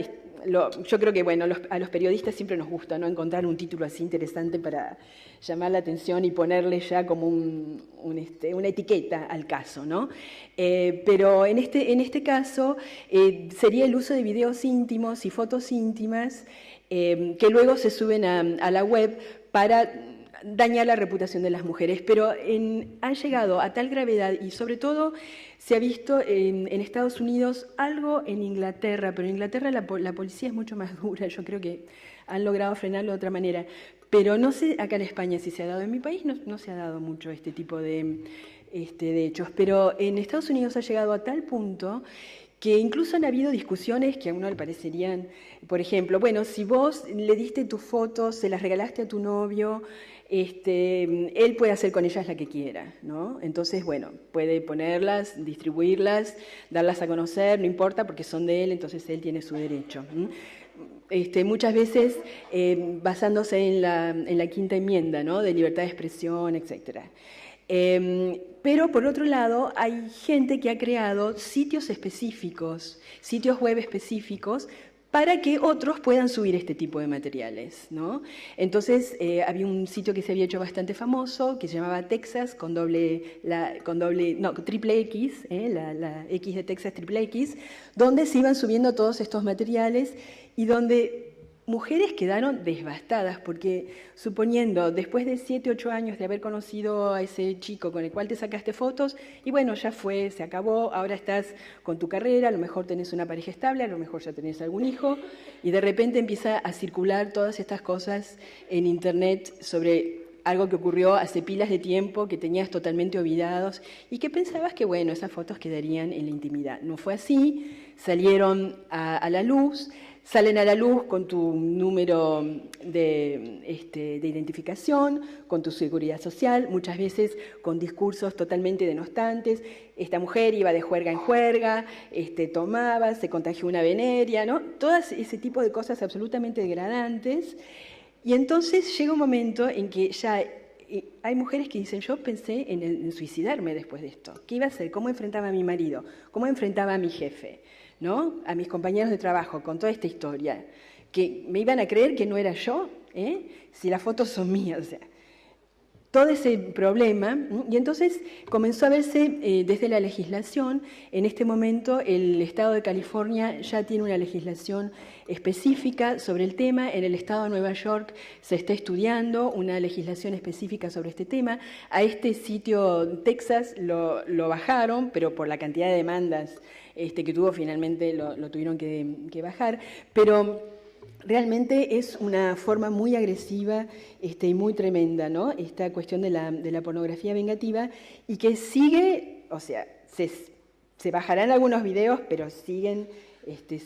yo creo que bueno, a los periodistas siempre nos gusta, ¿no?, encontrar un título así interesante para llamar la atención y ponerle ya como una etiqueta al caso, ¿no? Pero en este caso sería el uso de videos íntimos y fotos íntimas que luego se suben a la web para dañar la reputación de las mujeres, pero han llegado a tal gravedad y sobre todo se ha visto en Estados Unidos, algo en Inglaterra, pero en Inglaterra la policía es mucho más dura, yo creo que han logrado frenarlo de otra manera, pero no sé acá en España si se ha dado, en mi país no se ha dado mucho este tipo de hechos, pero en Estados Unidos ha llegado a tal punto que incluso han habido discusiones que a uno le parecerían, por ejemplo, bueno, si vos le diste tus fotos, se las regalaste a tu novio, él puede hacer con ellas la que quiera, ¿no? Entonces, bueno, puede ponerlas, distribuirlas, darlas a conocer, no importa porque son de él, entonces él tiene su derecho. Muchas veces basándose en la quinta enmienda, ¿no?, de libertad de expresión, etcétera. Pero por otro lado hay gente que ha creado sitios específicos, sitios web específicos para que otros puedan subir este tipo de materiales, ¿no? Entonces había un sitio que se había hecho bastante famoso que se llamaba Texas triple X, la X de Texas triple X, donde se iban subiendo todos estos materiales y donde mujeres quedaron devastadas porque, suponiendo, después de 7, 8 años de haber conocido a ese chico con el cual te sacaste fotos, y bueno, ya fue, se acabó, ahora estás con tu carrera, a lo mejor tenés una pareja estable, a lo mejor ya tenés algún hijo, y de repente empieza a circular todas estas cosas en Internet sobre algo que ocurrió hace pilas de tiempo, que tenías totalmente olvidados, y que pensabas que, bueno, esas fotos quedarían en la intimidad. No fue así, salieron a la luz. Salen a la luz con tu número de identificación, con tu seguridad social, muchas veces con discursos totalmente denostantes. Esta mujer iba de juerga en juerga, tomaba, se contagió una veneria, ¿no? Todas ese tipo de cosas absolutamente degradantes. Y entonces llega un momento en que ya hay mujeres que dicen, yo pensé en suicidarme después de esto. ¿Qué iba a hacer? ¿Cómo enfrentaba a mi marido? ¿Cómo enfrentaba a mi jefe? ¿No? A mis compañeros de trabajo con toda esta historia, que me iban a creer que no era yo, si las fotos son mías. O sea. todo ese problema, y entonces comenzó a verse desde la legislación. En este momento el Estado de California ya tiene una legislación específica sobre el tema. En el Estado de Nueva York se está estudiando una legislación específica sobre este tema. A este sitio Texas lo bajaron, pero por la cantidad de demandas que tuvo, finalmente lo tuvieron que bajar, pero realmente es una forma muy agresiva y muy tremenda, ¿no? Esta cuestión de la pornografía vengativa, y que sigue, o sea, se bajarán algunos videos, pero siguen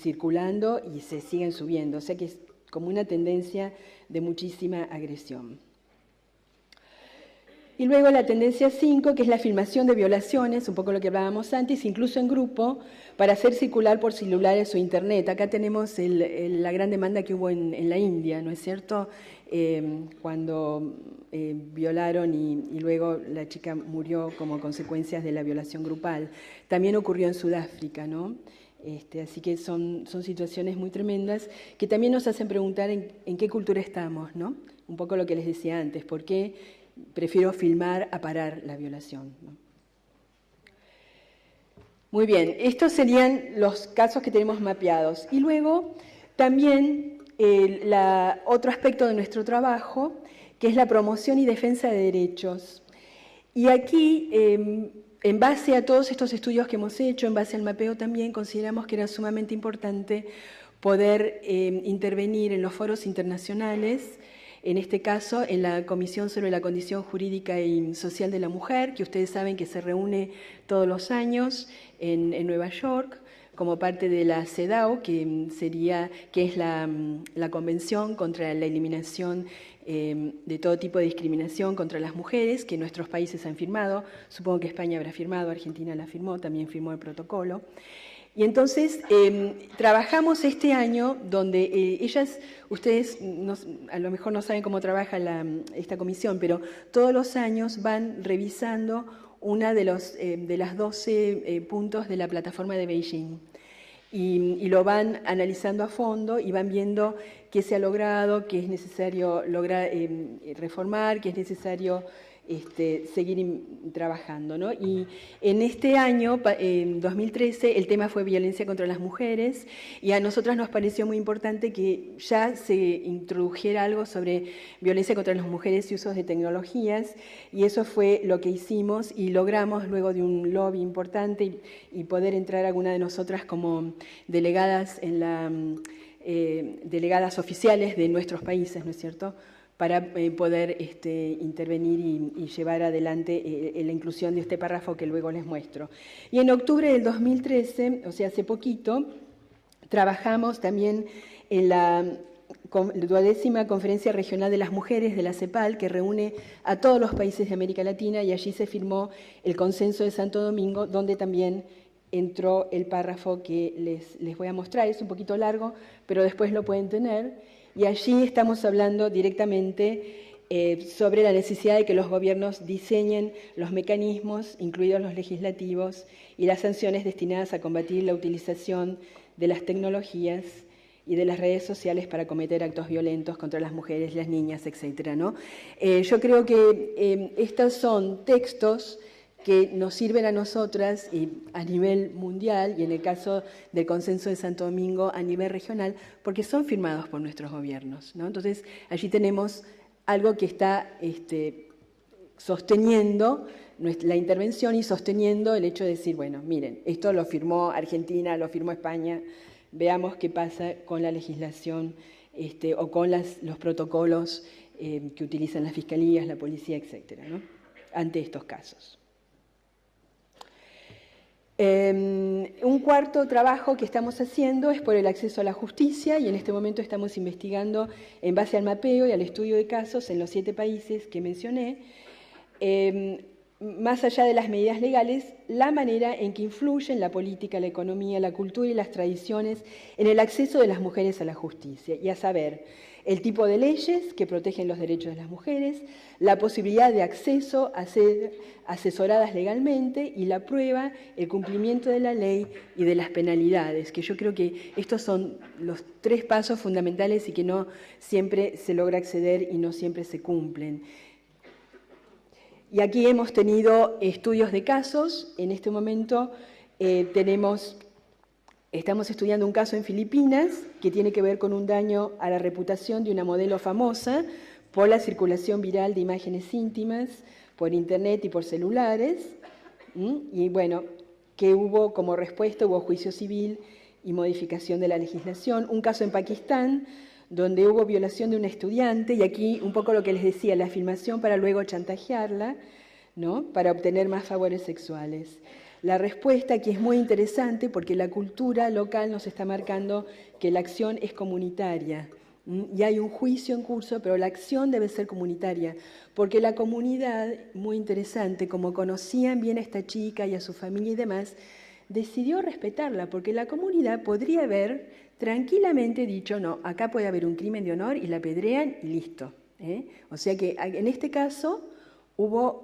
circulando y se siguen subiendo, o sea que es como una tendencia de muchísima agresión. Y luego la tendencia 5, que es la filmación de violaciones, un poco lo que hablábamos antes, incluso en grupo, para hacer circular por celulares o internet. Acá tenemos la gran demanda que hubo en la India, ¿no es cierto? Cuando violaron y luego la chica murió como consecuencias de la violación grupal. También ocurrió en Sudáfrica, ¿no? Así que son situaciones muy tremendas que también nos hacen preguntar en qué cultura estamos, ¿no? Un poco lo que les decía antes, ¿por qué prefiero filmar a parar la violación, ¿no? Muy bien, estos serían los casos que tenemos mapeados. Y luego también otro aspecto de nuestro trabajo, que es la promoción y defensa de derechos. Y aquí, en base a todos estos estudios que hemos hecho, en base al mapeo también, consideramos que era sumamente importante poder intervenir en los foros internacionales, en este caso en la Comisión sobre la Condición Jurídica y Social de la Mujer, que ustedes saben que se reúne todos los años en Nueva York, como parte de la CEDAW, que es la Convención contra la Eliminación de todo tipo de discriminación contra las mujeres, que nuestros países han firmado. Supongo que España habrá firmado, Argentina la firmó, también firmó el protocolo. Y entonces trabajamos este año donde ustedes a lo mejor no saben cómo trabaja esta comisión, pero todos los años van revisando una de las 12 puntos de la plataforma de Beijing. Y lo van analizando a fondo y van viendo qué se ha logrado, qué es necesario reformar, qué es necesario seguir trabajando, ¿no? Y en este año, en 2013, el tema fue violencia contra las mujeres, y a nosotras nos pareció muy importante que ya se introdujera algo sobre violencia contra las mujeres y usos de tecnologías, y eso fue lo que hicimos y logramos, luego de un lobby importante y poder entrar alguna de nosotras como delegadas delegadas oficiales de nuestros países, ¿no es cierto?, para poder intervenir y llevar adelante la inclusión de este párrafo que luego les muestro. Y en octubre del 2013, o sea, hace poquito, trabajamos también en la 12ª Conferencia Regional de las Mujeres de la CEPAL, que reúne a todos los países de América Latina, y allí se firmó el Consenso de Santo Domingo, donde también entró el párrafo que les voy a mostrar. Es un poquito largo, pero después lo pueden tener. Y allí estamos hablando directamente sobre la necesidad de que los gobiernos diseñen los mecanismos, incluidos los legislativos, y las sanciones destinadas a combatir la utilización de las tecnologías y de las redes sociales para cometer actos violentos contra las mujeres, las niñas, etc., ¿no? Yo creo que estos son textos que nos sirven a nosotras a nivel mundial, y en el caso del Consenso de Santo Domingo a nivel regional, porque son firmados por nuestros gobiernos, ¿no? Entonces, allí tenemos algo que está sosteniendo la intervención y sosteniendo el hecho de decir, bueno, miren, esto lo firmó Argentina, lo firmó España, veamos qué pasa con la legislación o con los protocolos que utilizan las fiscalías, la policía, etcétera, ¿no?, ante estos casos. Un cuarto trabajo que estamos haciendo es por el acceso a la justicia, y en este momento estamos investigando, en base al mapeo y al estudio de casos en los 7 países que mencioné, más allá de las medidas legales, la manera en que influyen la política, la economía, la cultura y las tradiciones en el acceso de las mujeres a la justicia, y a saber, el tipo de leyes que protegen los derechos de las mujeres, la posibilidad de acceso a ser asesoradas legalmente, y la prueba, el cumplimiento de la ley y de las penalidades, que yo creo que estos son los 3 pasos fundamentales y que no siempre se logra acceder y no siempre se cumplen. Y aquí hemos tenido estudios de casos. En este momento estamos estudiando un caso en Filipinas que tiene que ver con un daño a la reputación de una modelo famosa por la circulación viral de imágenes íntimas por Internet y por celulares. Y bueno, que hubo como respuesta, hubo juicio civil y modificación de la legislación. Un caso en Pakistán, donde hubo violación de una estudiante, y aquí un poco lo que les decía, la filmación para luego chantajearla, ¿no?, para obtener más favores sexuales. La respuesta aquí es muy interesante porque la cultura local nos está marcando que la acción es comunitaria. Y hay un juicio en curso, pero la acción debe ser comunitaria, porque la comunidad, muy interesante, como conocían bien a esta chica y a su familia y demás, decidió respetarla, porque la comunidad podría haber tranquilamente dicho, no, acá puede haber un crimen de honor y la apedrean y listo. O sea que en este caso hubo,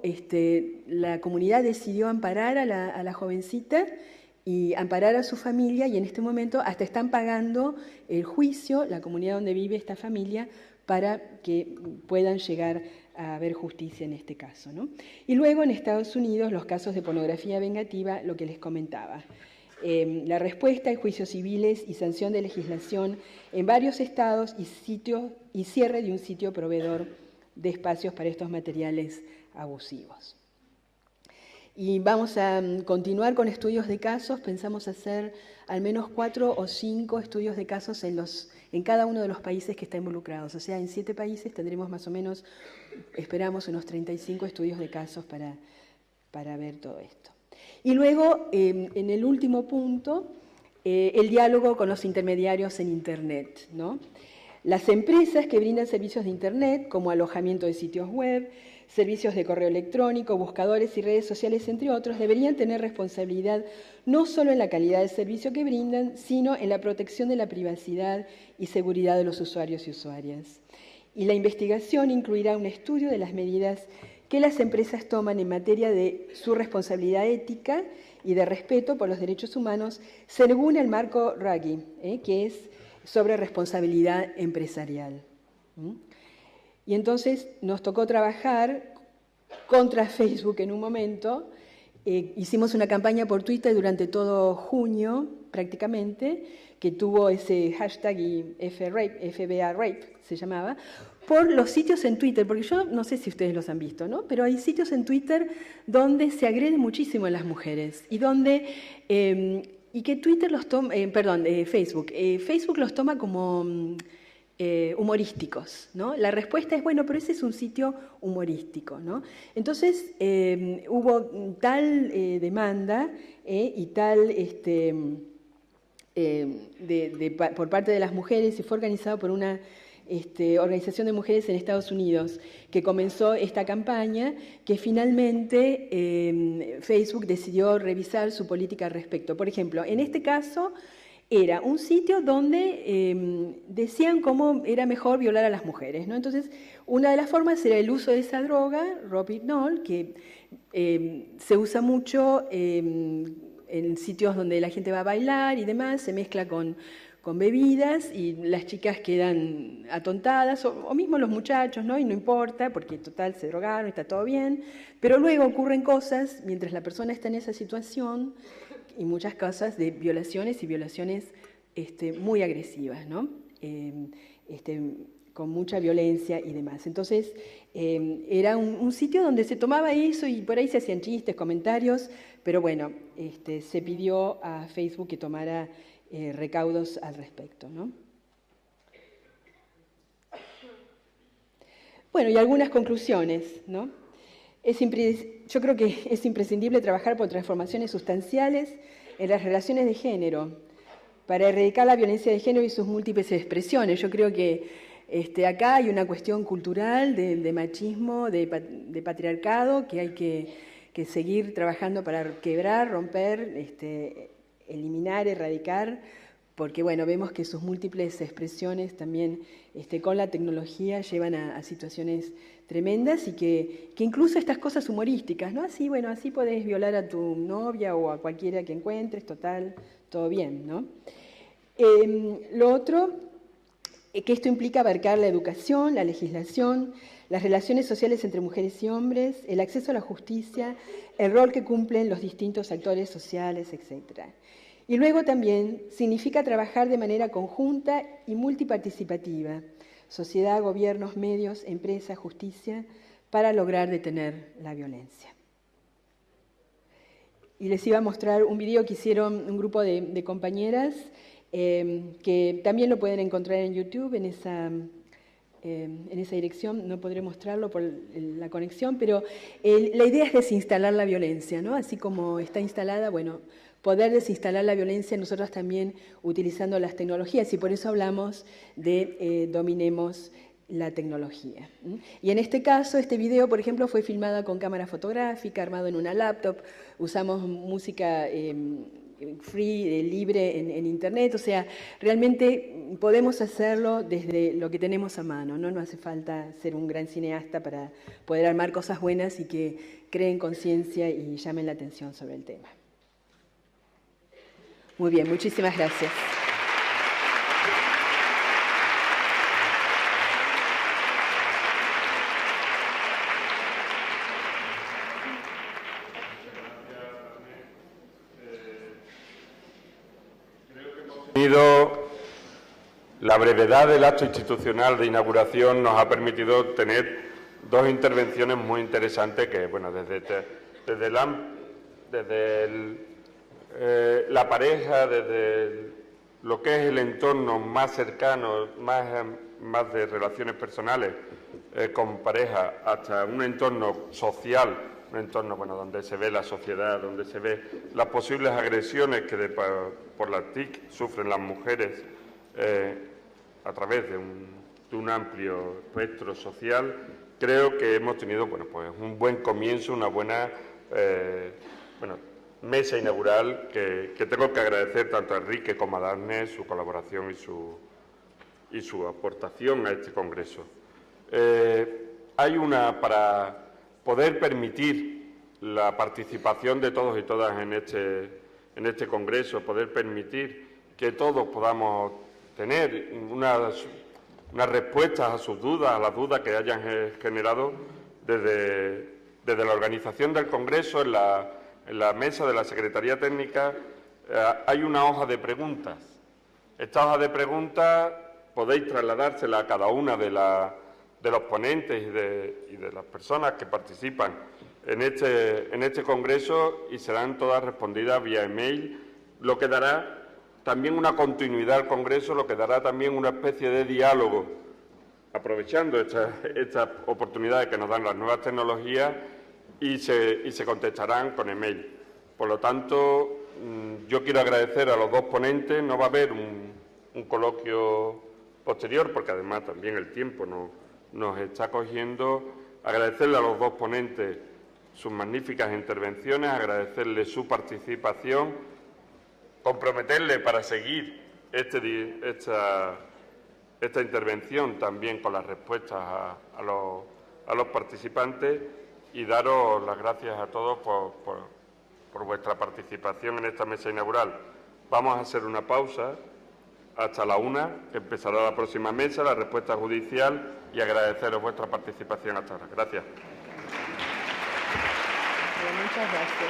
la comunidad decidió amparar a la jovencita y amparar a su familia, y en este momento hasta están pagando el juicio, la comunidad donde vive esta familia, para que puedan llegar a haber justicia en este caso, ¿no? Y luego en Estados Unidos los casos de pornografía vengativa, lo que les comentaba. La respuesta es juicios civiles y sanción de legislación en varios estados y cierre de un sitio proveedor de espacios para estos materiales abusivos. Y vamos a continuar con estudios de casos. Pensamos hacer al menos 4 o 5 estudios de casos en cada uno de los países que están involucrados. O sea, en 7 países tendremos más o menos, esperamos, unos 35 estudios de casos para ver todo esto. Y luego, en el último punto, el diálogo con los intermediarios en Internet, ¿no? Las empresas que brindan servicios de Internet, como alojamiento de sitios web, servicios de correo electrónico, buscadores y redes sociales, entre otros, deberían tener responsabilidad no solo en la calidad del servicio que brindan, sino en la protección de la privacidad y seguridad de los usuarios y usuarias. Y la investigación incluirá un estudio de las medidas que las empresas toman en materia de su responsabilidad ética y de respeto por los derechos humanos, según el marco Ruggie, que es sobre responsabilidad empresarial. Y entonces nos tocó trabajar contra Facebook en un momento. Hicimos una campaña por Twitter durante todo junio, prácticamente, que tuvo ese hashtag y FBA Rape, se llamaba, por los sitios en Twitter, porque yo no sé si ustedes los han visto, ¿no? Pero hay sitios en Twitter donde se agrede muchísimo a las mujeres y donde... y que Twitter los toma, Facebook los toma como humorísticos, ¿no? La respuesta es, bueno, pero ese es un sitio humorístico, ¿no? Entonces hubo tal demanda y tal por parte de las mujeres, y fue organizado por una organización de mujeres en Estados Unidos, que comenzó esta campaña, que finalmente Facebook decidió revisar su política al respecto. Por ejemplo, en este caso era un sitio donde decían cómo era mejor violar a las mujeres, ¿no? Entonces, una de las formas era el uso de esa droga, Rohypnol, que se usa mucho en sitios donde la gente va a bailar y demás, se mezcla con bebidas y las chicas quedan atontadas, o mismo los muchachos, ¿no? Y no importa, porque total se drogaron, está todo bien, pero luego ocurren cosas mientras la persona está en esa situación, y muchas cosas de violaciones y violaciones muy agresivas, ¿no? Con mucha violencia y demás. Entonces, era un sitio donde se tomaba eso y por ahí se hacían chistes, comentarios, pero bueno, se pidió a Facebook que tomara recaudos al respecto, ¿no? Bueno, y algunas conclusiones, ¿no? Yo creo que es imprescindible trabajar por transformaciones sustanciales en las relaciones de género para erradicar la violencia de género y sus múltiples expresiones. Yo creo que acá hay una cuestión cultural de machismo, de patriarcado, que hay que seguir trabajando para quebrar, romper, eliminar, erradicar, porque bueno, vemos que sus múltiples expresiones también con la tecnología llevan a situaciones tremendas, y que incluso estas cosas humorísticas, ¿no? Así, bueno, así podés violar a tu novia o a cualquiera que encuentres, total, todo bien, ¿no? Lo otro que esto implica abarcar la educación, la legislación, las relaciones sociales entre mujeres y hombres, el acceso a la justicia, el rol que cumplen los distintos actores sociales, etc. Y luego también significa trabajar de manera conjunta y multiparticipativa, sociedad, gobiernos, medios, empresas, justicia, para lograr detener la violencia. Y les iba a mostrar un video que hicieron un grupo de compañeras, que también lo pueden encontrar en YouTube, en esa dirección. No podré mostrarlo por la conexión, pero la idea es desinstalar la violencia, ¿no? Así como está instalada, bueno, poder desinstalar la violencia nosotros también utilizando las tecnologías, y por eso hablamos de dominemos la tecnología. Y en este caso, este video, por ejemplo, fue filmado con cámara fotográfica, armado en una laptop, usamos música free, libre en Internet, o sea, realmente podemos hacerlo desde lo que tenemos a mano, ¿no? No hace falta ser un gran cineasta para poder armar cosas buenas y que creen conciencia y llamen la atención sobre el tema. Muy bien, muchísimas gracias. La brevedad del acto institucional de inauguración nos ha permitido tener dos intervenciones muy interesantes que, bueno, desde la pareja, desde lo que es el entorno más cercano, más de relaciones personales con pareja, hasta un entorno social, un entorno, bueno, donde se ve la sociedad, donde se ve las posibles agresiones que por la TIC sufren las mujeres a través de un amplio espectro social. Creo que hemos tenido, bueno, pues un buen comienzo, una buena mesa inaugural que tengo que agradecer tanto a Enrique como a Daphne su colaboración y su aportación a este congreso. Para poder permitir la participación de todos y todas en este congreso, poder permitir que todos podamos tener unas respuestas a sus dudas, a las dudas que hayan generado desde la organización del congreso. En la mesa de la Secretaría Técnica hay una hoja de preguntas. Esta hoja de preguntas podéis trasladársela a cada una de los ponentes y de las personas que participan en este congreso, y serán todas respondidas vía email, lo que dará también una continuidad al congreso, lo que dará también una especie de diálogo, aprovechando estas oportunidades que nos dan las nuevas tecnologías, y se contestarán con email. Por lo tanto, yo quiero agradecer a los dos ponentes. No va a haber un coloquio posterior, porque además también el tiempo nos está cogiendo. Agradecerle a los dos ponentes sus magníficas intervenciones, agradecerle su participación, comprometerle para seguir esta intervención también con las respuestas a los participantes, y daros las gracias a todos por vuestra participación en esta mesa inaugural. Vamos a hacer una pausa hasta la 1, que empezará la próxima mesa, la respuesta judicial, y agradeceros vuestra participación hasta ahora. Gracias. Muchas gracias.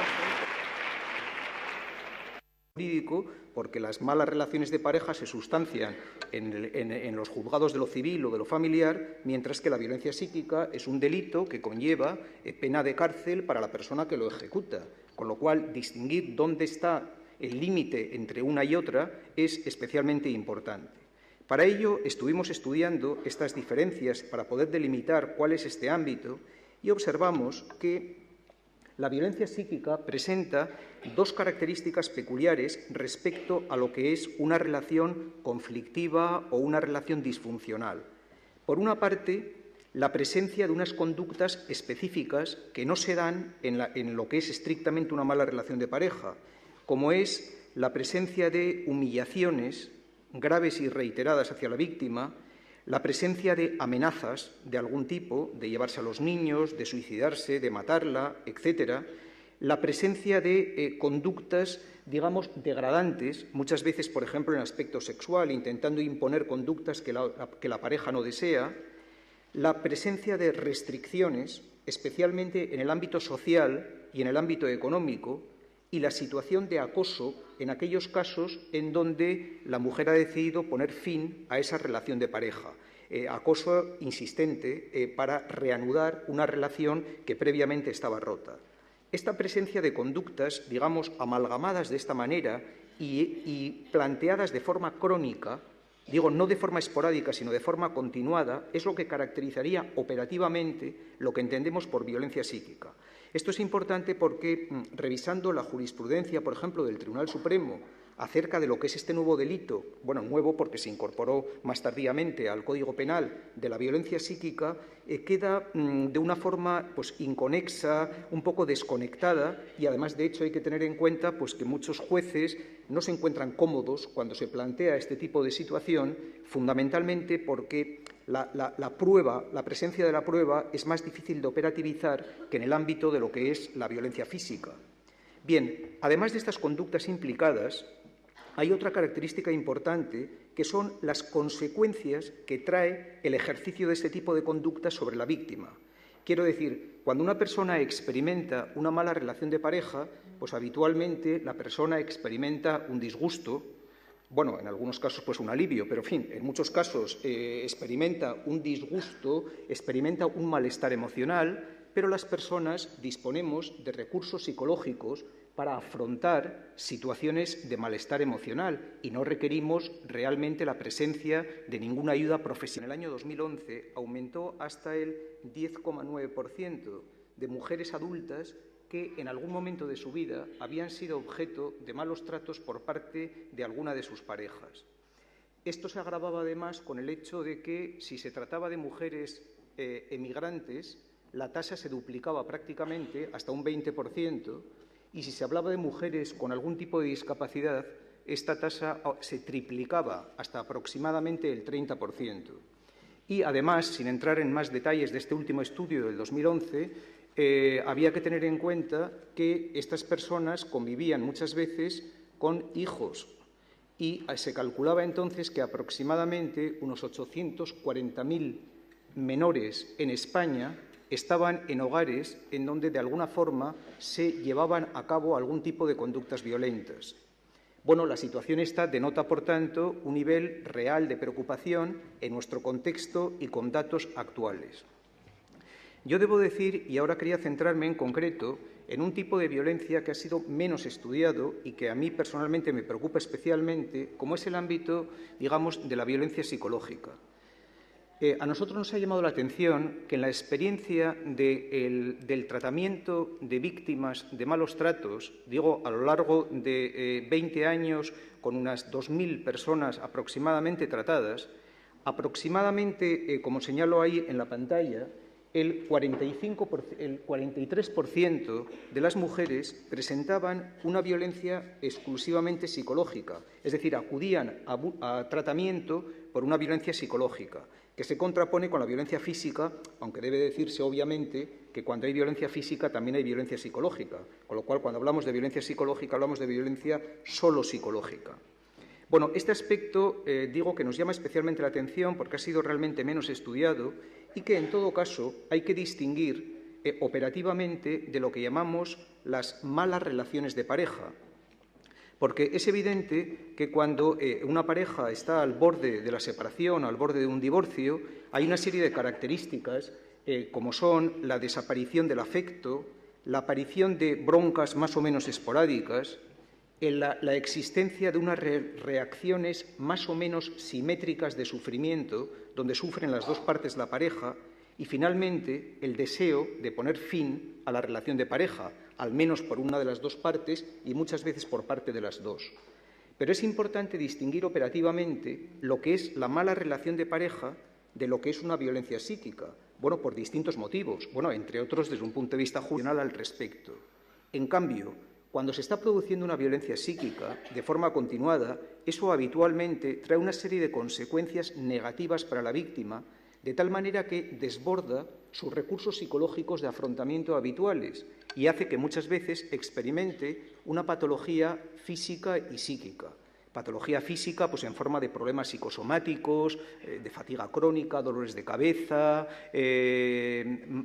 Jurídico, porque las malas relaciones de pareja se sustancian en los juzgados de lo civil o de lo familiar, mientras que la violencia psíquica es un delito que conlleva pena de cárcel para la persona que lo ejecuta, con lo cual distinguir dónde está el límite entre una y otra es especialmente importante. Para ello estuvimos estudiando estas diferencias para poder delimitar cuál es este ámbito, y observamos que la violencia psíquica presenta dos características peculiares respecto a lo que es una relación conflictiva o una relación disfuncional. Por una parte, la presencia de unas conductas específicas que no se dan en lo que es estrictamente una mala relación de pareja, como es la presencia de humillaciones graves y reiteradas hacia la víctima, la presencia de amenazas de algún tipo, de llevarse a los niños, de suicidarse, de matarla, etcétera, la presencia de conductas, digamos, degradantes, muchas veces, por ejemplo, en aspecto sexual, intentando imponer conductas que la pareja no desea, la presencia de restricciones, especialmente en el ámbito social y en el ámbito económico, y la situación de acoso en aquellos casos en donde la mujer ha decidido poner fin a esa relación de pareja. Acoso insistente para reanudar una relación que previamente estaba rota. Esta presencia de conductas, digamos, amalgamadas de esta manera y planteadas de forma crónica, digo, no de forma esporádica, sino de forma continuada, es lo que caracterizaría operativamente lo que entendemos por violencia psíquica. Esto es importante porque, revisando la jurisprudencia, por ejemplo, del Tribunal Supremo acerca de lo que es este nuevo delito, bueno, nuevo porque se incorporó más tardíamente al Código Penal de la violencia psíquica, queda de una forma pues, inconexa, un poco desconectada, y además, de hecho, hay que tener en cuenta pues, que muchos jueces no se encuentran cómodos cuando se plantea este tipo de situación, fundamentalmente porque la prueba, la presencia de la prueba es más difícil de operativizar que en el ámbito de lo que es la violencia física. Bien, además de estas conductas implicadas, hay otra característica importante que son las consecuencias que trae el ejercicio de este tipo de conductas sobre la víctima. Quiero decir, cuando una persona experimenta una mala relación de pareja, pues habitualmente la persona experimenta un disgusto, bueno, en algunos casos pues un alivio, pero en fin, en muchos casos experimenta un disgusto, experimenta un malestar emocional, pero las personas disponemos de recursos psicológicos para afrontar situaciones de malestar emocional y no requerimos realmente la presencia de ninguna ayuda profesional. En el año 2011 aumentó hasta el 10,9% de mujeres adultas que en algún momento de su vida habían sido objeto de malos tratos por parte de alguna de sus parejas. Esto se agravaba además con el hecho de que si se trataba de mujeres emigrantes, la tasa se duplicaba prácticamente hasta un 20%, y si se hablaba de mujeres con algún tipo de discapacidad, esta tasa se triplicaba hasta aproximadamente el 30%. Y además, sin entrar en más detalles de este último estudio del 2011, había que tener en cuenta que estas personas convivían muchas veces con hijos y se calculaba entonces que aproximadamente unos 840.000 menores en España estaban en hogares en donde de alguna forma se llevaban a cabo algún tipo de conductas violentas. Bueno, la situación esta denota, por tanto, un nivel real de preocupación en nuestro contexto y con datos actuales. Yo debo decir, y ahora quería centrarme en concreto, en un tipo de violencia que ha sido menos estudiado y que a mí personalmente me preocupa especialmente, como es el ámbito, digamos, de la violencia psicológica. A nosotros nos ha llamado la atención que en la experiencia del tratamiento de víctimas de malos tratos, digo, a lo largo de 20 años, con unas 2.000 personas aproximadamente tratadas, aproximadamente, como señalo ahí en la pantalla, el 43% de las mujeres presentaban una violencia exclusivamente psicológica, es decir, acudían a tratamiento por una violencia psicológica, que se contrapone con la violencia física, aunque debe decirse obviamente que cuando hay violencia física también hay violencia psicológica, con lo cual cuando hablamos de violencia psicológica hablamos de violencia solo psicológica. Bueno, este aspecto digo que nos llama especialmente la atención porque ha sido realmente menos estudiado y que en todo caso hay que distinguir operativamente de lo que llamamos las malas relaciones de pareja. Porque es evidente que cuando una pareja está al borde de la separación, al borde de un divorcio, hay una serie de características como son la desaparición del afecto, la aparición de broncas más o menos esporádicas, la existencia de unas reacciones más o menos simétricas de sufrimiento, donde sufren las dos partes de la pareja, y finalmente el deseo de poner fin a la relación de pareja, al menos por una de las dos partes y muchas veces por parte de las dos. Pero es importante distinguir operativamente lo que es la mala relación de pareja de lo que es una violencia psíquica. Bueno, por distintos motivos, bueno, entre otros desde un punto de vista jurídico al respecto. En cambio, cuando se está produciendo una violencia psíquica de forma continuada, eso habitualmente trae una serie de consecuencias negativas para la víctima, de tal manera que desborda sus recursos psicológicos de afrontamiento habituales y hace que muchas veces experimente una patología física y psíquica. Patología física, pues en forma de problemas psicosomáticos, de fatiga crónica, dolores de cabeza,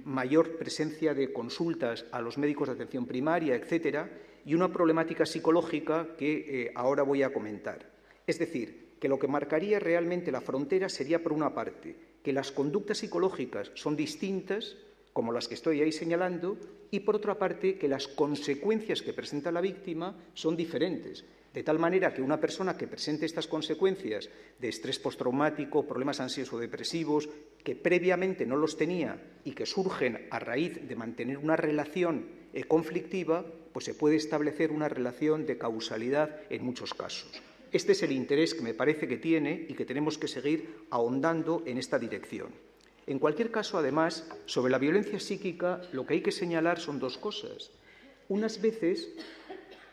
mayor presencia de consultas a los médicos de atención primaria, etcétera, y una problemática psicológica que ahora voy a comentar. Es decir, que lo que marcaría realmente la frontera sería, por una parte, que las conductas psicológicas son distintas, como las que estoy ahí señalando, y por otra parte, que las consecuencias que presenta la víctima son diferentes. De tal manera que una persona que presente estas consecuencias de estrés postraumático, problemas ansioso-depresivos, que previamente no los tenía y que surgen a raíz de mantener una relación conflictiva, pues se puede establecer una relación de causalidad en muchos casos. Este es el interés que me parece que tiene y que tenemos que seguir ahondando en esta dirección. En cualquier caso, además, sobre la violencia psíquica, lo que hay que señalar son dos cosas. Unas veces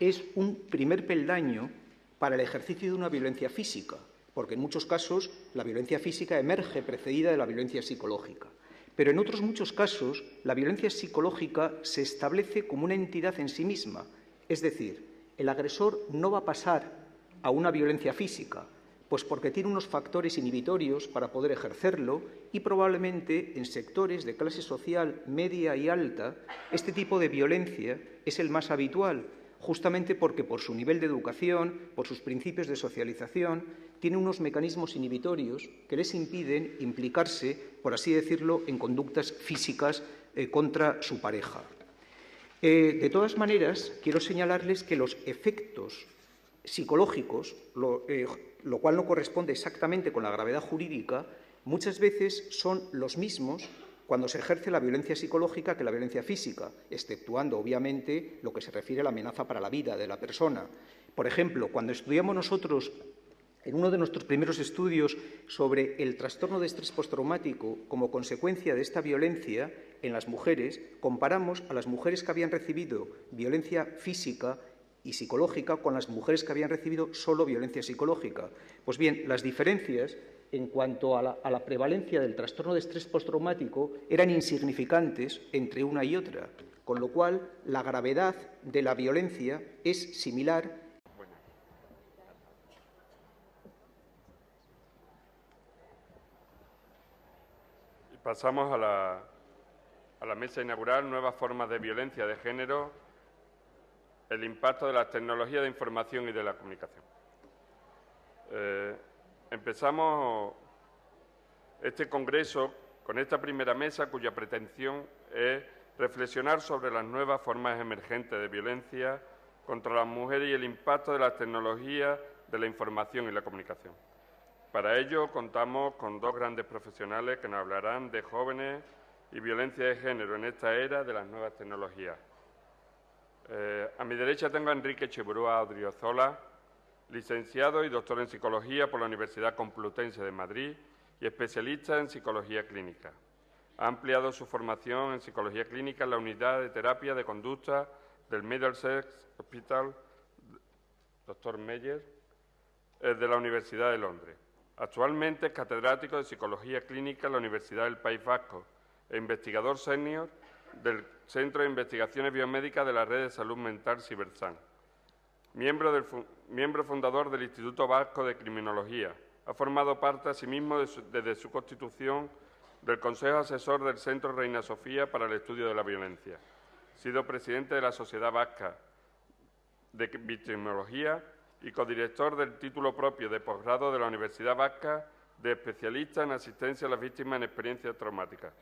es un primer peldaño para el ejercicio de una violencia física, porque en muchos casos la violencia física emerge precedida de la violencia psicológica. Pero en otros muchos casos la violencia psicológica se establece como una entidad en sí misma, es decir, el agresor no va a pasar a una violencia física, pues porque tiene unos factores inhibitorios para poder ejercerlo y probablemente en sectores de clase social media y alta este tipo de violencia es el más habitual, justamente porque por su nivel de educación, por sus principios de socialización, tiene unos mecanismos inhibitorios que les impiden implicarse, por así decirlo, en conductas físicas contra su pareja. De todas maneras, quiero señalarles que los efectos psicológicos, lo cual no corresponde exactamente con la gravedad jurídica, muchas veces son los mismos cuando se ejerce la violencia psicológica que la violencia física, exceptuando, obviamente, lo que se refiere a la amenaza para la vida de la persona. Por ejemplo, cuando estudiamos nosotros, en uno de nuestros primeros estudios sobre el trastorno de estrés postraumático como consecuencia de esta violencia en las mujeres, comparamos a las mujeres que habían recibido violencia física y psicológica con las mujeres que habían recibido solo violencia psicológica. Pues bien, las diferencias en cuanto a la prevalencia del trastorno de estrés postraumático eran insignificantes entre una y otra, con lo cual la gravedad de la violencia es similar. Y pasamos a la mesa inaugural, nuevas formas de violencia de género, el impacto de las tecnologías de información y de la comunicación. Empezamos este congreso con esta primera mesa cuya pretensión es reflexionar sobre las nuevas formas emergentes de violencia contra las mujeres y el impacto de las tecnologías de la información y la comunicación. Para ello contamos con dos grandes profesionales que nos hablarán de jóvenes y violencia de género en esta era de las nuevas tecnologías. A mi derecha tengo a Enrique Echeverría Odriozola, licenciado y doctor en Psicología por la Universidad Complutense de Madrid y especialista en Psicología Clínica. Ha ampliado su formación en Psicología Clínica en la Unidad de Terapia de Conducta del Middlesex Hospital Dr. Meyer de la Universidad de Londres. Actualmente es catedrático de Psicología Clínica en la Universidad del País Vasco e investigador senior del Centro de Investigaciones Biomédicas de la Red de Salud Mental Cibersan. Miembro fundador del Instituto Vasco de Criminología. Ha formado parte, asimismo, desde su constitución, del Consejo Asesor del Centro Reina Sofía para el Estudio de la Violencia. Ha sido presidente de la Sociedad Vasca de Victimología y codirector del título propio de posgrado de la Universidad Vasca de especialista en asistencia a las víctimas en experiencias traumáticas.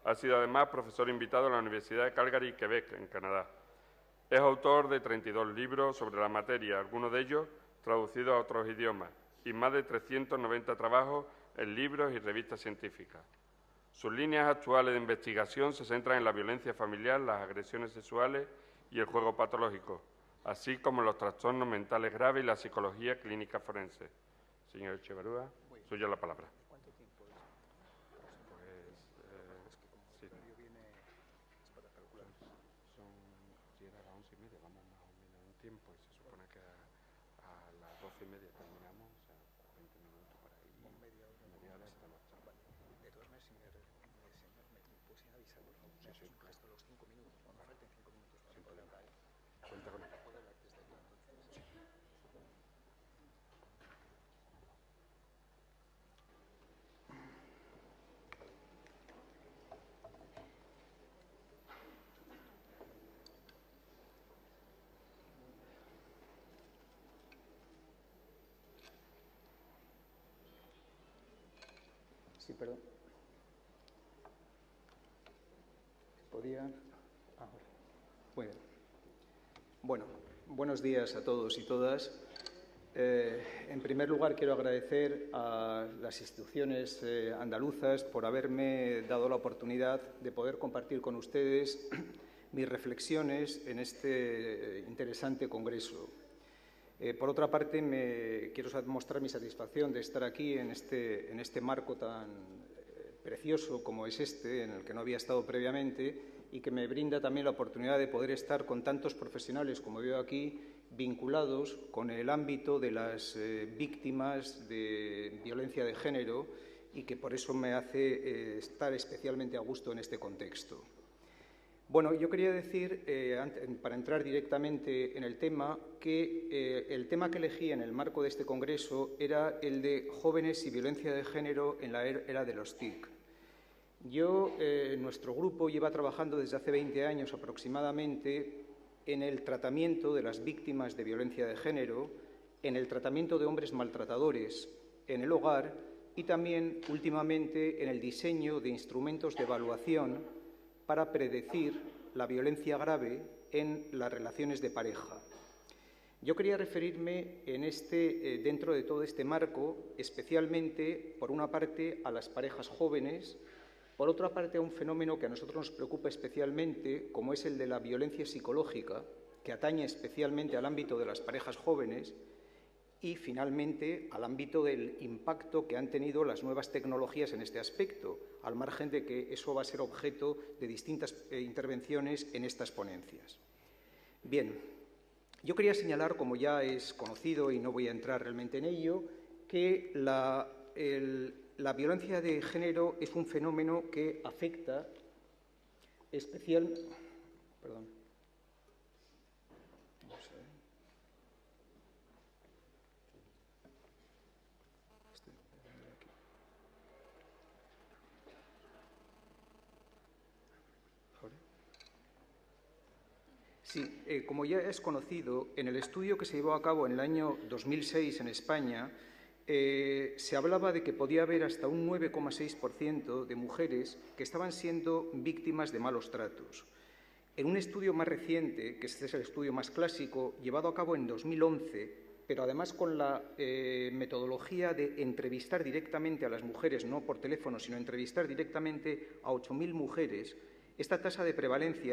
Ha sido además profesor invitado en la Universidad de Calgary y Quebec, en Canadá. Es autor de 32 libros sobre la materia, algunos de ellos traducidos a otros idiomas, y más de 390 trabajos en libros y revistas científicas. Sus líneas actuales de investigación se centran en la violencia familiar, las agresiones sexuales y el juego patológico, así como en los trastornos mentales graves y la psicología clínica forense. Señor Echeverría, suya la palabra. Tiempo y se supone que a las 12:30 terminamos, o sea, 20 minutos por ahí, media hora estamos. De todas maneras, Sí, perdón. ¿Podía? Muy bien. Bueno, buenos días a todos y todas. En primer lugar, quiero agradecer a las instituciones andaluzas por haberme dado la oportunidad de poder compartir con ustedes mis reflexiones en este interesante congreso. Por otra parte, quiero mostrar mi satisfacción de estar aquí en este marco tan precioso como es este, en el que no había estado previamente, y que me brinda también la oportunidad de poder estar con tantos profesionales como veo aquí, vinculados con el ámbito de las víctimas de violencia de género, y que por eso me hace estar especialmente a gusto en este contexto. Bueno, yo quería decir, para entrar directamente en el tema, que el tema que elegí en el marco de este congreso era el de jóvenes y violencia de género en la era de los TIC. Nuestro grupo lleva trabajando desde hace 20 años aproximadamente en el tratamiento de las víctimas de violencia de género, en el tratamiento de hombres maltratadores en el hogar y también, últimamente, en el diseño de instrumentos de evaluación para predecir la violencia grave en las relaciones de pareja. Yo quería referirme dentro de todo este marco, especialmente, por una parte, a las parejas jóvenes, por otra parte, a un fenómeno que a nosotros nos preocupa especialmente, como es el de la violencia psicológica, que atañe especialmente al ámbito de las parejas jóvenes, y, finalmente, al ámbito del impacto que han tenido las nuevas tecnologías en este aspecto, al margen de que eso va a ser objeto de distintas intervenciones en estas ponencias. Bien, yo quería señalar, como ya es conocido y no voy a entrar realmente en ello, que la violencia de género es un fenómeno que afecta especialmente... Sí, como ya es conocido, en el estudio que se llevó a cabo en el año 2006 en España, se hablaba de que podía haber hasta un 9,6% de mujeres que estaban siendo víctimas de malos tratos. En un estudio más reciente, que este es el estudio más clásico, llevado a cabo en 2011, pero además con la metodología de entrevistar directamente a las mujeres, no por teléfono, sino entrevistar directamente a 8.000 mujeres, esta tasa de prevalencia